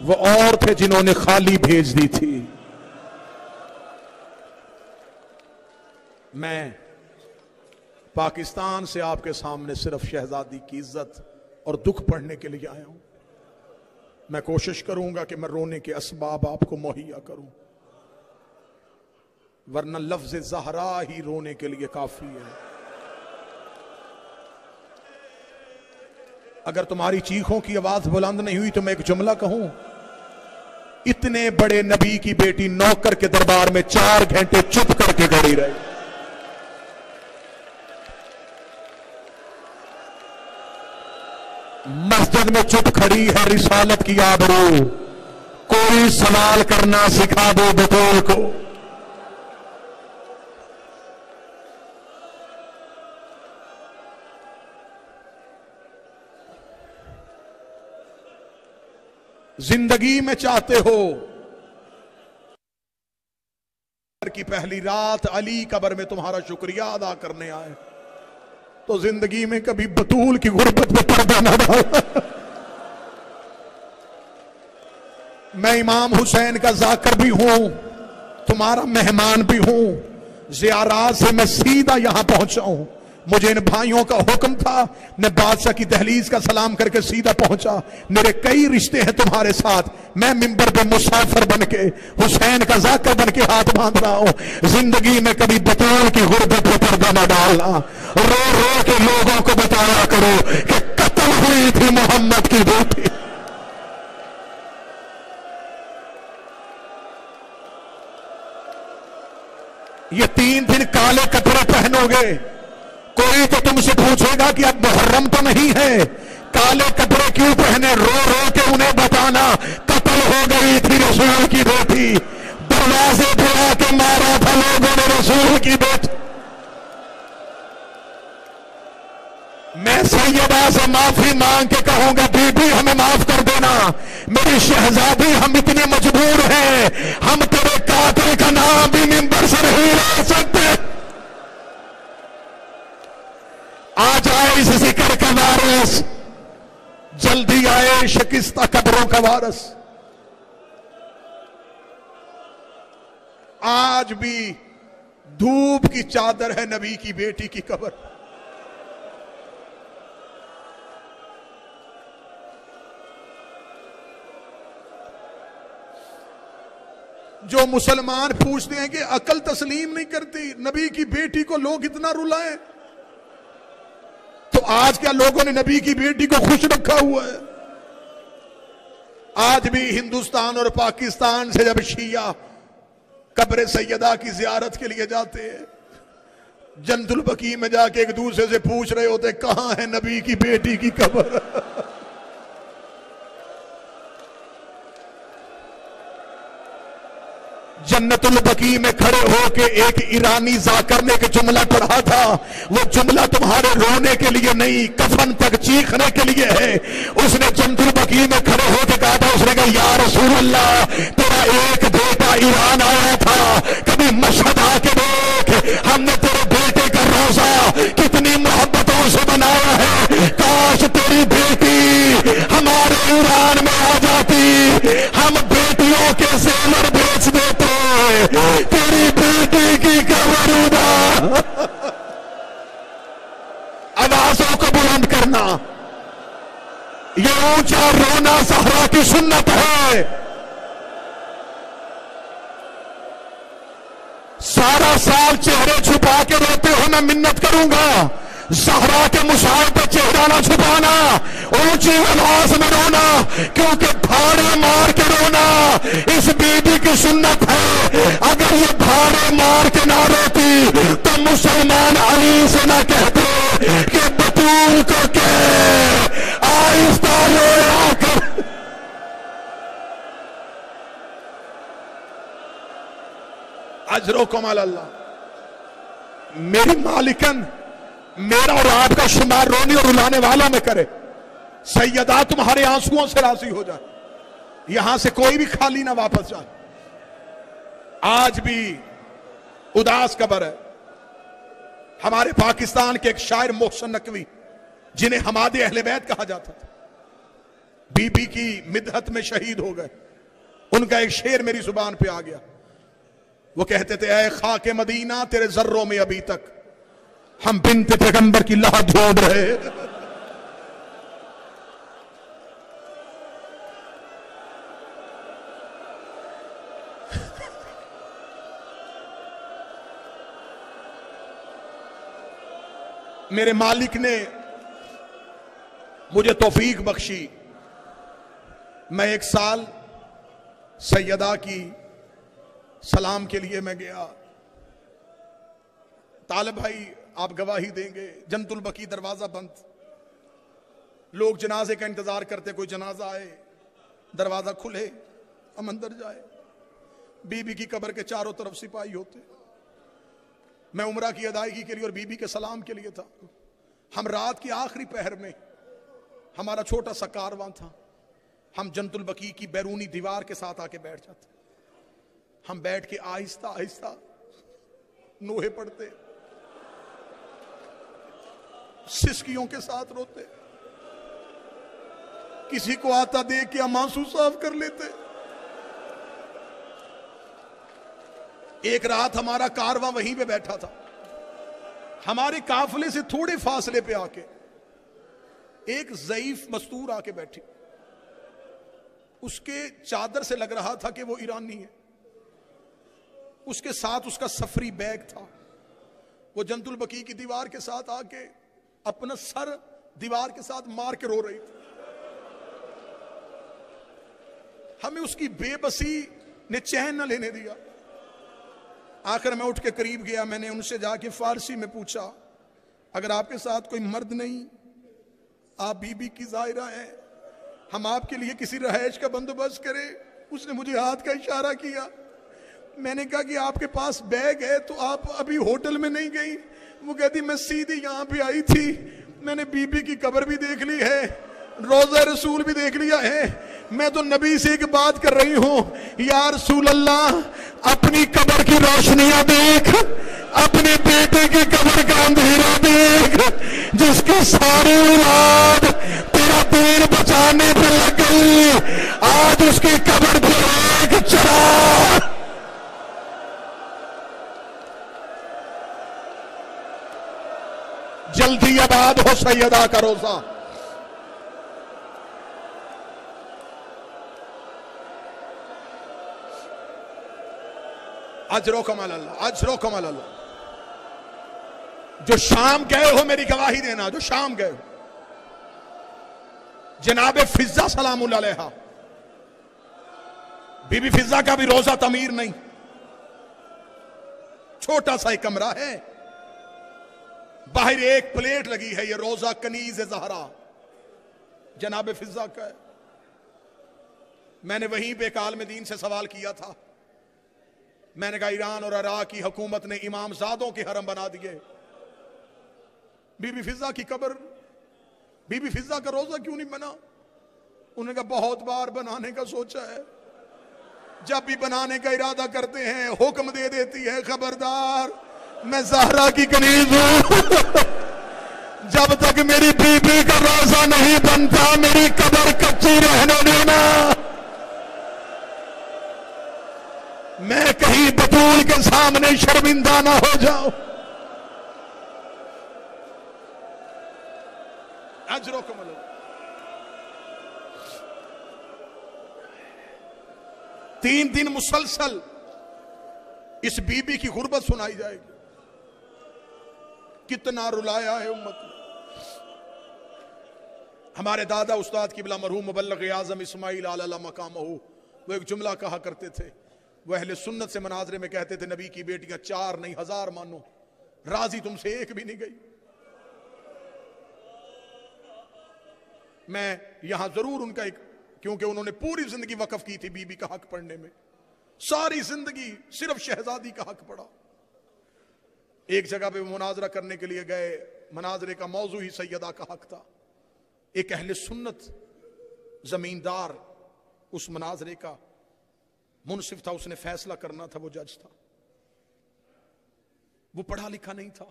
Speaker 1: वो और थे जिन्होंने खाली भेज दी थी। मैं पाकिस्तान से आपके सामने सिर्फ शहजादी की इज्जत और दुख पढ़ने के लिए आया हूं। मैं कोशिश करूंगा कि मैं रोने के असबाब आपको मुहैया करूं, वरना लफ्ज ज़हरा ही रोने के लिए काफी है। अगर तुम्हारी चीखों की आवाज बुलंद नहीं हुई तो मैं एक जुमला कहूं, इतने बड़े नबी की बेटी नौकर के दरबार में 4 घंटे चुप करके खड़ी रही। मस्जिद में चुप खड़ी है रिसालत की आबरू। कोई सवाल करना सिखा दो बतूल को। जिंदगी में चाहते हो की पहली रात अली कब्र में तुम्हारा शुक्रिया अदा करने आए तो जिंदगी में कभी बतूल की गुर्बत में पर्दा ना डाला। मैं इमाम हुसैन का जाकर भी हूं, तुम्हारा मेहमान भी हूं। ज़ियारात से मैं सीधा यहां पहुंचा हूं। मुझे इन भाइयों का हुक्म था, मैं बादशाह की दहलीज का सलाम करके सीधा पहुंचा। मेरे कई रिश्ते हैं तुम्हारे साथ। मैं मिंबर पे मुसाफिर बन के हुसैन का जाकर बन के हाथ बांध रहा हूं। जिंदगी में कभी बतूल की गुर्बत पर पर्दा न डालना। रो रो के लोगों को बताया करो कि कत्ल हुई थी मोहम्मद की बेटी। ये 3 दिन काले कपड़े पहनोगे, कोई तो तुमसे पूछेगा कि अब मुहर्रम तो नहीं है, काले कपड़े क्यों पहने? रो रो के उन्हें बताना कत्ल हो गई थी रसूल की बेटी। दरवाजे पे आके मारा था लोगों ने रसूल की बेटी। मैं सैयदा से माफी मांग के कहूंगा बीबी हमें माफ कर देना, मेरी शहजादी हम इतने मजबूर हैं, हम तेरे कातिल का नाम भी मिंबर से नहीं ला सकते। आ जाए इस जिक्र का वारिस, जल्दी आए शिकस्ता कब्रों का वारिस। आज भी धूप की चादर है नबी की बेटी की कब्र। जो मुसलमान पूछते हैं कि अकल तस्लीम नहीं करती, नबी की बेटी को लोग इतना रुलाएं, तो आज क्या लोगों ने नबी की बेटी को खुश रखा हुआ है? आज भी हिंदुस्तान और पाकिस्तान से जब शिया कब्र सैयदा की जियारत के लिए जाते हैं, जन्नतुल बकी में जाके एक दूसरे से पूछ रहे होते कहां है नबी की बेटी की कब्र। जन्नतुल बकी में खड़े होके एक ईरानी जाकर ने एक जुमला पढ़ा था। वो जुमला तुम्हारे रोने के लिए नहीं, कफन तक चीखने के लिए है। उसने जन्नतुल बकी में खड़े होके कहा था, उसने कहा या रसूल अल्लाह, तेरा एक बेटा ईरान आया था, कभी मशहद आके देख, हमने तेरे बेटे का रोजा कितनी मोहब्बतों से बनाया है। काश तेरी बेटी हमारे ईरान में आ जाती, हम बेटियों के जेवर बेच देते, तेरी बेटी की कब्र उड़ा। आवाजों को बुलंद करना, ये ऊंचा रोना ज़हरा की सुन्नत है। सारा साल चेहरे छुपा के रोते हो, मैं मिन्नत करूंगा ज़हरा के मुशाह पे चेहरा ना छुपाना, ऊंची आवाज में रोना, क्योंकि भाड़े मार के रोना इस बीबी की सुन्नत है। अगर ये भाड़े मार के ना रोती तो मुसलमान अली से ना कहते कि बतूल को के आहिस्ता रोया कर। अजरो कमाल अल्लाह, मेरी मालिकन मेरा और आपका शुमार रोने और रुलाने वालों में करे। सैयदा तुम्हारे आंसुओं से राजी हो जाए, यहां से कोई भी खाली ना वापस जाए। आज भी उदास खबर है, हमारे पाकिस्तान के एक शायर मोहसिन नकवी, जिन्हें हमादे अहले बैत कहा जाता था, बीबी की मिदहत में शहीद हो गए। उनका एक शेर मेरी जुबान पे आ गया। वो कहते थे, ऐ खाके मदीना तेरे जर्रों में अभी तक हम बिन्ते पैगंबर की लाह ढूंढ रहे। मेरे मालिक ने मुझे तौफीक बख्शी, मैं एक साल सैयदा की सलाम के लिए मैं गया। तालिब भाई आप गवाही देंगे, जन्नतुल बकी दरवाजा बंद, लोग जनाजे का इंतजार करते, कोई जनाजा आए, दरवाजा खुले, हम अंदर जाए। बीबी की कब्र के चारों तरफ सिपाही होते। मैं उम्रा की अदायगी के लिए और बीबी के सलाम के लिए था। हम रात की आखिरी पहर में, हमारा छोटा सा कारवां था, हम जन्नतुल बकी की बैरूनी दीवार के साथ आके बैठ जाते। हम बैठ के आहिस्ता आहिस्ता नोहे पढ़ते, सिसकियों के साथ रोते, किसी को आता देख के हम आंसू साफ कर लेते। एक रात हमारा कारवां वहीं पे बैठा था, हमारे काफिले से थोड़े फासले पे आके एक ज़ईफ मस्तूर आके बैठी। उसके चादर से लग रहा था कि वो ईरानी है। उसके साथ उसका सफरी बैग था। वो जन्नतुल बकी की दीवार के साथ आके अपना सर दीवार के साथ मार के रो रही थी। हमें उसकी बेबसी ने चैन न लेने दिया। आखिर मैं उठ के करीब गया, मैंने उनसे जाके फारसी में पूछा, अगर आपके साथ कोई मर्द नहीं, आप बीबी की ज़ाहिरा हैं, हम आपके लिए किसी रहायश का बंदोबस्त करें। उसने मुझे हाथ का इशारा किया। मैंने कहा कि आपके पास बैग है तो आप अभी होटल में नहीं गई? वो कहती मैं सीधी यहाँ पे आई थी, मैंने बीबी की कब्र भी देख ली है, रोज़ा रसूल भी देख लिया है, मैं तो नबी से एक बात कर रही हूँ, या रसूल अल्लाह अपनी कब्र की रोशनियां देख, अपने बेटे की कब्र का अंधेरा देख, जिसकी सारी औलाद तेरा दीन बचाने पे लग गई, आज उसकी कब्र पे एक चराग। जल्दी आबाद हो सैयदा का रोजा। अजरो कमाल अल्लाह, अजरो कमाल अल्लाह। जो शाम गए हो मेरी गवाही देना, जो शाम गए हो, जनाबे फिजा सलामुल्लाह अलैहा, बीबी फिजा का भी रोजा तमीर नहीं, छोटा सा एक कमरा है, बाहर एक प्लेट लगी है, ये रोजा कनीज ज़हरा जनाबे फिजा का है। मैंने वहीं पे एक आलिम दीन से सवाल किया था, मैंने कहा ईरान और इराक की हुकूमत ने इमामजादों के हरम बना दिए। बीबी फिजा की कब्र, बीबी फिजा का रोजा क्यों नहीं बना? उन्होंने कहा बहुत बार बनाने का सोचा है, जब भी बनाने का इरादा करते हैं हुक्म दे देती है खबरदार मैं ज़हरा की कनीज हूं जब तक मेरी बीबी का रोजा नहीं बनता मेरी कब्र कच्ची रहने देना। मैं कहीं बतूल के सामने शर्मिंदा ना हो जाऊं। अजरो कमलो 3 दिन मुसलसल इस बीबी की गुर्बत सुनाई जाएगी। कितना रुलाया है उम्मत ने। हमारे दादा उस्ताद किबला मरहूम मुबल्लिग आजम इस्माइल आला मकामहू वो एक जुमला कहा करते थे। वह अहले सुन्नत से मनाजरे में कहते थे नबी की बेटियां 4 नहीं 1000 मानो, राजी तुमसे एक भी नहीं गई। मैं यहां जरूर उनका एक, क्योंकि उन्होंने पूरी जिंदगी वक्फ की थी बीबी का हक पढ़ने में, सारी जिंदगी सिर्फ शहजादी का हक पढ़ा। एक जगह पे मुनाजरा करने के लिए गए, मनाजरे का मौजू ही सैयदा का हक था। एक अहले सुन्नत जमींदार उस मनाजरे का मुनसिफ था, उसने फैसला करना था, वो जज था। वो पढ़ा लिखा नहीं था,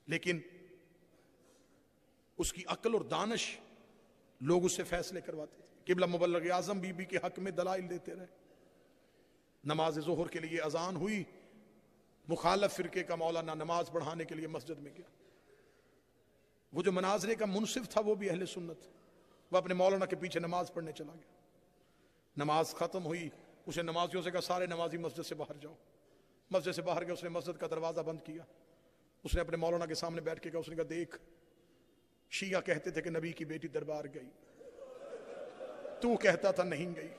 Speaker 1: लेकिन उसकी अक्ल और दानिश लोग उससे फैसले करवाते थे। किबला मुबल्लिग आजम बीबी के हक में दलाइल देते रहे। नमाज जोहर के लिए अजान हुई, मुखालफ फिरके का मौलाना नमाज पढ़ाने के लिए मस्जिद में गया। वो जो मनाजरे का मुनसिफ था वो भी अहले सुन्नत, वो अपने मौलाना के पीछे नमाज पढ़ने चला गया। नमाज खत्म हुई, उसे नमाजियों से कहा सारे नमाजी मस्जिद से बाहर जाओ। मस्जिद से बाहर गया, उसने मस्जिद का दरवाजा बंद किया। उसने अपने मौलाना के सामने बैठ के कहा, उसने कहा देख शिया कहते थे कि नबी की बेटी दरबार गई, तू कहता था नहीं गई।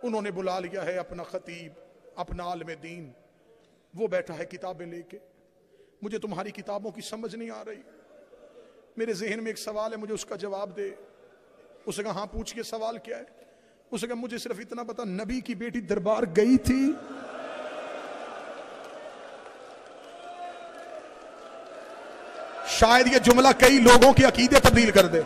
Speaker 1: उन्होंने बुला लिया है अपना खतीब, अपना आलिम दीन, वो बैठा है किताबें लेके। मुझे तुम्हारी किताबों की समझ नहीं आ रही, मेरे जहन में एक सवाल है, मुझे उसका जवाब दे। उसने कहा हाँ पूछ के सवाल क्या है? उसने कहा मुझे सिर्फ इतना पता नबी की बेटी दरबार गई थी। शायद ये जुमला कई लोगों के अकीदे तब्दील कर दे।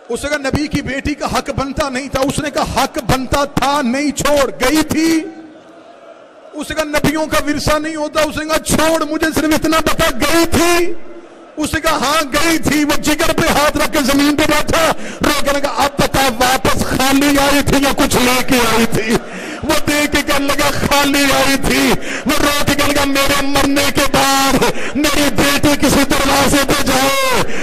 Speaker 1: उसने कहा नबी की बेटी का हक बनता नहीं था। उसने कहा हक बनता था, नहीं छोड़, गई थी। उसने कहा नबियों का विरसा नहीं होता। उसने कहा छोड़, मुझे सिर्फ इतना पता गई थी। उसने कहा हाँ गई थी। वो जिगर पे हाथ रख के जमीन पे बैठा, रोकने लगा अब बता वापस खाली आई थी या कुछ लेके आई थी? वो देख के कहने लगा खाली आई थी। वो रो के कहने लगा मेरे मरने के बाद मेरी बेटी किसी दरवाजे पे जाओ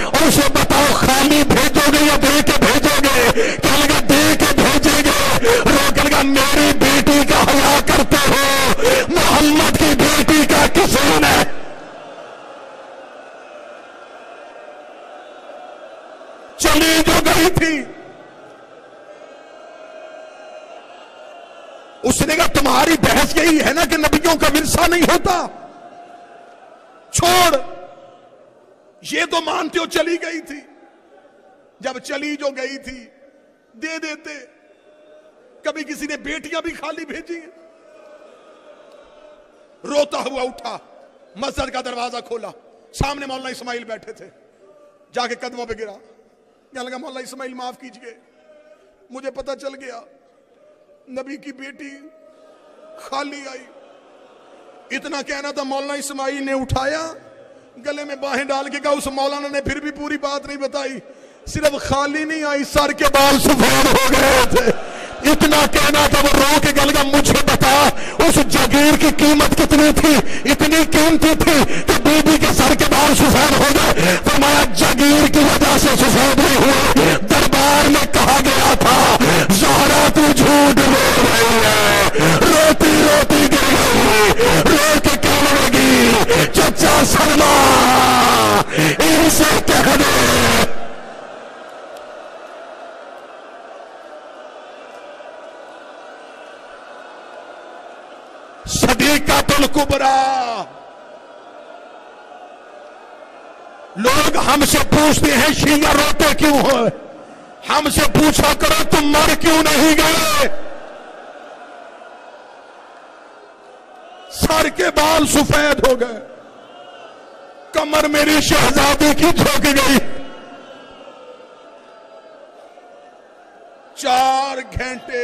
Speaker 1: और उसे बताओ खाली भेजोगे या दे के भेजोगे? कहने लगा दे के भेजेंगे। रो के लगा मेरी बेटी का हया करते हो, मोहम्मद की बेटी का किसी ने। चली जो गई थी। उसने कहा तुम्हारी बहस यही है ना कि नबियों का विरसा नहीं होता? छोड़, ये तो मानते हो चली गई थी। जब चली जो गई थी दे देते। कभी किसी ने बेटियां भी खाली भेजी हैं। रोता हुआ उठा, मस्जिद का दरवाजा खोला, सामने मौलाना इस्माइल बैठे थे। जाके कदमों पे गिरा, कहने लगा मौलाना इस्माइल माफ कीजिए, मुझे पता चल गया नबी की बेटी खाली आई। इतना कहना था, मौलाना इस्माइल ने उठाया, गले में बाहें डाल के कहा। उस मौलाना ने फिर भी पूरी बात नहीं बताई, सिर्फ खाली नहीं आई, सर के बाल सफेद हो गए थे। इतना कहना था। वो रो के गल का मुझे बता उस जागीर की कीमत कितनी थी? इतनी कीमती थी कि बीबी के सर के बाल सफेद हो गए। फरमाया जागीर की वजह से सफेद नहीं हुए। दरबार में कहा गया था ज़हरा तू झूठ बोल रही है। रोती रोती गिर गई, रो के कहने लगी चचा सलमा इनसे कह दे सदीक़तुल कुबरा। लोग हमसे पूछते हैं शिया रोते क्यों हो? हमसे पूछा करो तुम मर क्यों नहीं गए? सर के बाल सफेद हो गए, कमर मेरी शहजादी की झुक गई। 4 घंटे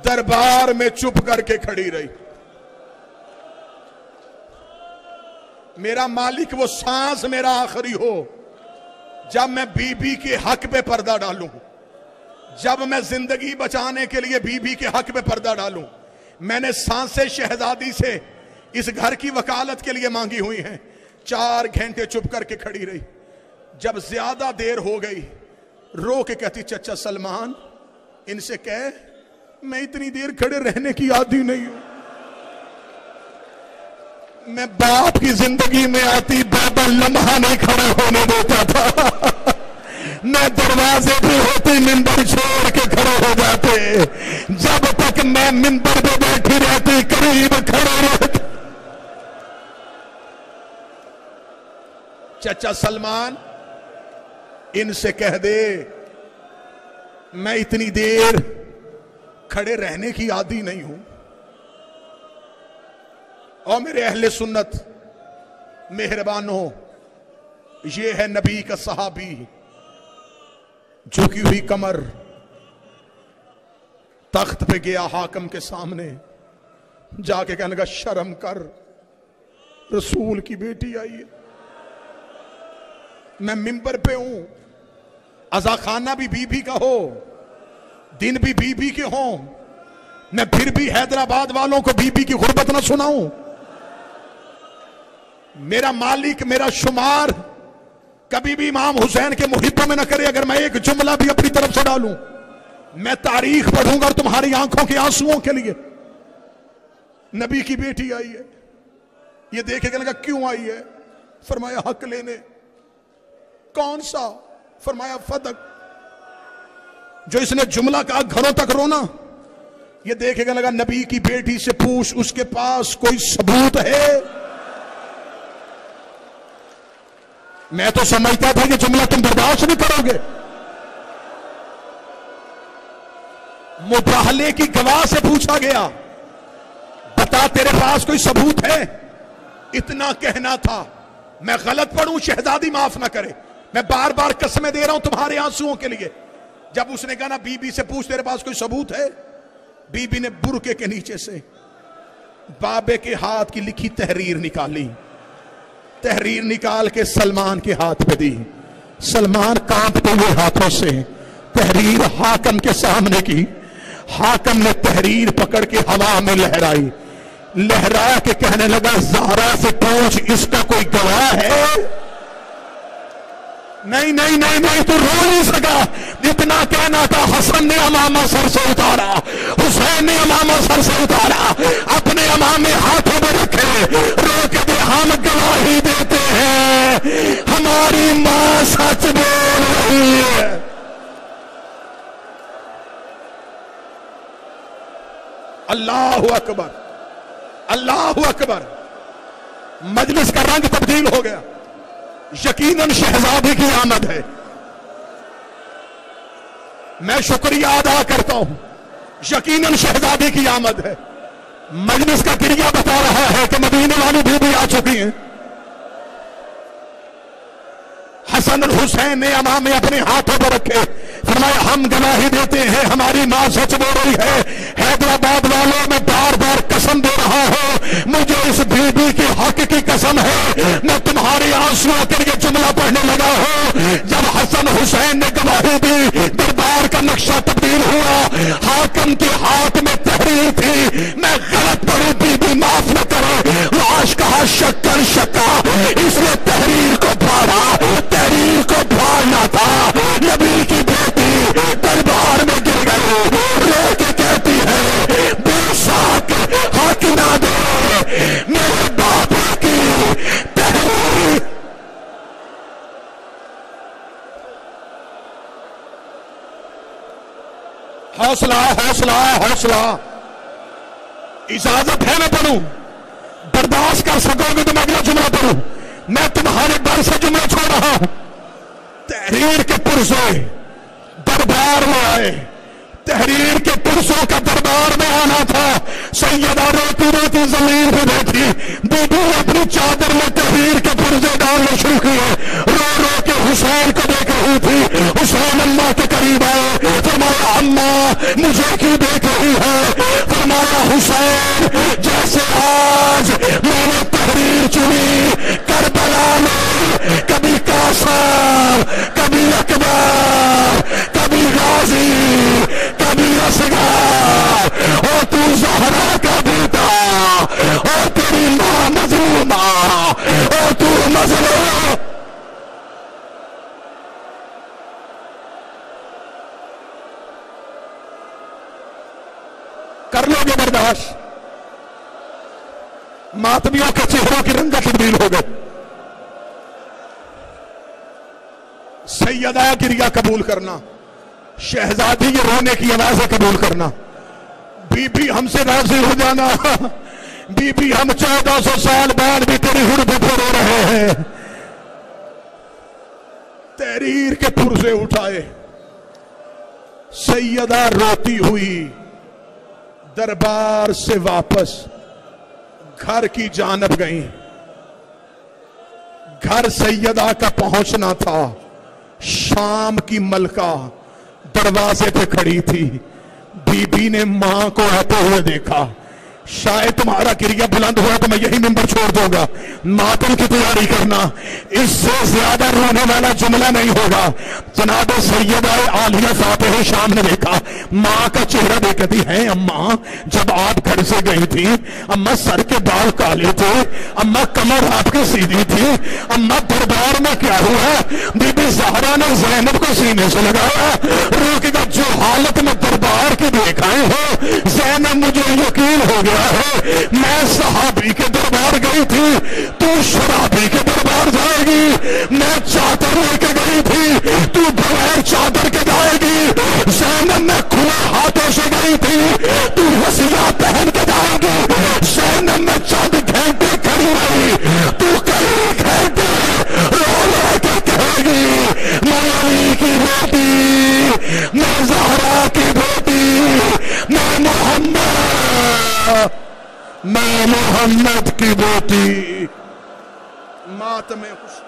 Speaker 1: दरबार में चुप करके खड़ी रही। मेरा मालिक वो सांस मेरा आखिरी हो जब मैं बीबी के हक पे पर्दा डालूं, जब मैं जिंदगी बचाने के लिए बीबी के हक पे पर्दा डालूं। मैंने सांसें शहजादी से इस घर की वकालत के लिए मांगी हुई हैं। 4 घंटे चुप करके खड़ी रही। जब ज्यादा देर हो गई रो के कहती, चचा सलमान इनसे कह मैं इतनी देर खड़े रहने की आदी नहीं हूं। मैं बाप की जिंदगी में आती बाबा लम्हा नहीं खड़ा होने देता था। मैं दरवाजे पे होती मिंबर छोड़ के खड़े हो जाते। जब तक मैं मिंबर पे बैठी रहती करीब खड़े रहते। चचा सलमान इनसे कह दे मैं इतनी देर खड़े रहने की आदी नहीं हूं। और मेरे अहले सुन्नत मेहरबानो, ये है नबी का सहाबी, झुकी हुई कमर तख्त पे गया हाकम के सामने जाके कहने का शर्म कर, रसूल की बेटी आई है। मैं मिंबर पे हूं, अजाखाना भी बीबी का हो, दिन भी बीबी के हो, मैं फिर भी हैदराबाद वालों को बीबी की गुर्बत ना सुनाऊं। मेरा मालिक मेरा शुमार कभी भी इमाम हुसैन के मुहिब्बों में न करे। अगर मैं एक जुमला भी अपनी तरफ से डालूं, मैं तारीख पढ़ूंगा और तुम्हारी आंखों के आंसुओं के लिए। नबी की बेटी आई है, ये देखेगा लगा क्यों आई है? फरमाया हक लेने। कौन सा? फरमाया फदक। जो इसने जुमला कहा घरों तक रोना, ये देखेगा लगा नबी की बेटी से पूछ उसके पास कोई सबूत है। मैं तो समझता था कि जुमला तुम बर्दाश्त नहीं करोगे। मुबाहले की गवाह से पूछा गया, बता तेरे पास कोई सबूत है? इतना कहना था, मैं गलत पढ़ूं शहजादी माफ ना करे, मैं बार बार कसमें दे रहा हूं तुम्हारे आंसुओं के लिए। जब उसने कहा ना बीबी से पूछ तेरे पास कोई सबूत है, बीबी ने बुरके के नीचे से बाबे के हाथ की लिखी तहरीर निकाली। तहरीर निकाल के सलमान के हाथ पे दी। सलमान कांपते हुए हाथों से तहरीर हाकम के सामने की। हाकम ने तहरीर पकड़ के हवा में लहराई, लहरा के कहने लगा ज़ारा से पूछ इसका कोई गवाह है? नहीं नहीं नहीं नहीं, तू रो नहीं सका। जितना कहना था हसन ने अमामा सर से उतारा, हुसैन ने अमामा सर से उतारा, अपने अमामे हाथों में रखे, रो के दे हम गवाही देते हैं हमारी मां सच बोल रही है। अल्लाहु अकबर, अल्लाहु अकबर। मजलिस का रंग तब्दील हो गया। यकीनन शहजादी की आमद है। मैं शुक्रिया अदा करता हूं, यकीनन शहजादी की आमद है। मजलिस का किरिया बता रहा है कि मदीने वाली बीबी आ चुकी हैं। हसन और हुसैन ने अमामे अपने हाथों पर रखे, फरमाया हम गवाही देते हैं हमारी मां सच बोल रही है। हैदराबाद वालों में बार बार कसम दे रहा हूं, मुझे इस बीबी के हक की कसम है। मैं तुम्हारे आंसुओं के लिए जुमला पढ़ने लगा हूं। जब हसन हुसैन ने गवाही दी, दरबार का नक्शा तब्दील हुआ। हाकिम के हाथ में तहरीर थी। मैं गलत पढ़ू, बीबी माफ न करे। लाश कहा शक्कर शक्का, इसने तहरीर को फाड़ा। तहरीर को फाड़ना था। नबी की बेटी दरबार में गिर गई, रो के कहती है बेशक हक ना दे मेरे बाबा की तहरीर। हौसला हौसला हौसला। इजाजत है मैं पढ़ूं? बर्दाश्त कर सकोगे तो मैं अगला जुमला पढ़ूं? मैं तुम्हारे डर से जुमला छोड़ रहा हूं। तहरीर के पुरजों दरबार में आए। तहरीर के पुरजों का दरबार में आना था। सैयदा रोती रोती जमीन पे बैठी, बीबी ने अपनी चादर में तहरीर के पुर्जे डालने शुरू किए। रो रो के हुसैन को देख रही थी। हुसैन अम्मा के करीब आए, फरमाया अम्मा मुझे क्यों देख रही है? फरमाया हुसैन जैसे आज मैंने तहरीर चुनी करबला में, कभी कासर, कभी अकबर, कभी गाजी, कभी असगर, और तू ज़हरा का बेटा, और तेरी मां मजलूमा, और तू मजलूम। कर लोगे बर्दाश्त? मातमियों के चेहरों की रंगत तब्दील हो गए। सैयदा गिरिया कबूल करना, शहजादी के रोने की आवाजें कबूल करना, बीबी हमसे राजी हो जाना, बीबी हम 1400 साल बाद भी तेरी हुर्दत पे रो रहे हैं। तहरीर के पुर्जे उठाए, सैयदा रोती हुई दरबार से वापस घर की जानब गई। घर सैयदा का पहुंचना था। शाम की मलका दरवाजे पे खड़ी थी। बीबी ने मां को आते हुए देखा। शायद तुम्हारा क्रिया बुलंद हुआ तो मैं यही मिंबर छोड़ दूंगा। मातम की तैयारी करना, इससे ज्यादा रोने वाला जुमला नहीं होगा। जनाब सैयदा आलिया फातिह शाम ने देखा, मां का चेहरा देखती है। अम्मा जब आप घर से गई थी, अम्मा सर के बाल काले थे, अम्मा कमर आपकी सीधी थी, अम्मा दरबार में क्या हुआ? बीबी ज़हरा ने ज़ैनब को सीने से लगाया। रोकेगा जो हालत में दरबार की देखाए हो ज़ैनब, मुझे यकीन हो गया है मैं सहाबी के दरबार गई थी, तू शराबी के दरबार जाएगी। मैं चादर लेके गई थी, तू बगैर चादर के जाएगी। ज़ैनब में खुले हाथों से गई थी, तू वसीला पहन के जाएगी। ज़ैनब में चंद घंटे खड़ी रही, तू कई घंटे रो रो के कहेगी मैं अली की बेटी, मैं ज़हरा की बेटी, मैं मोहम्मद की बेटी। मातम हुस्न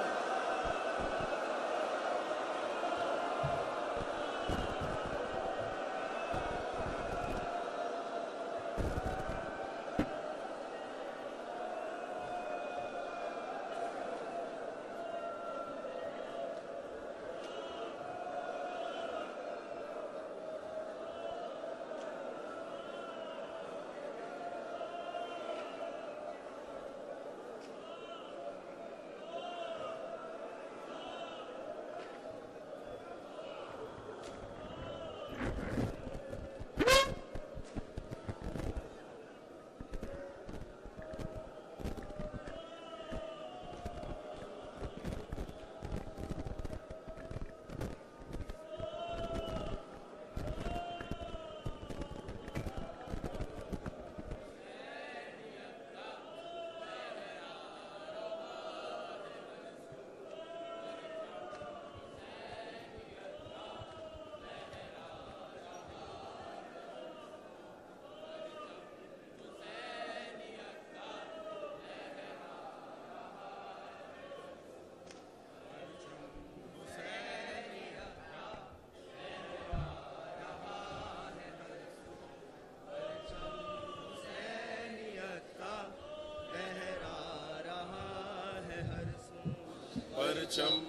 Speaker 2: परचम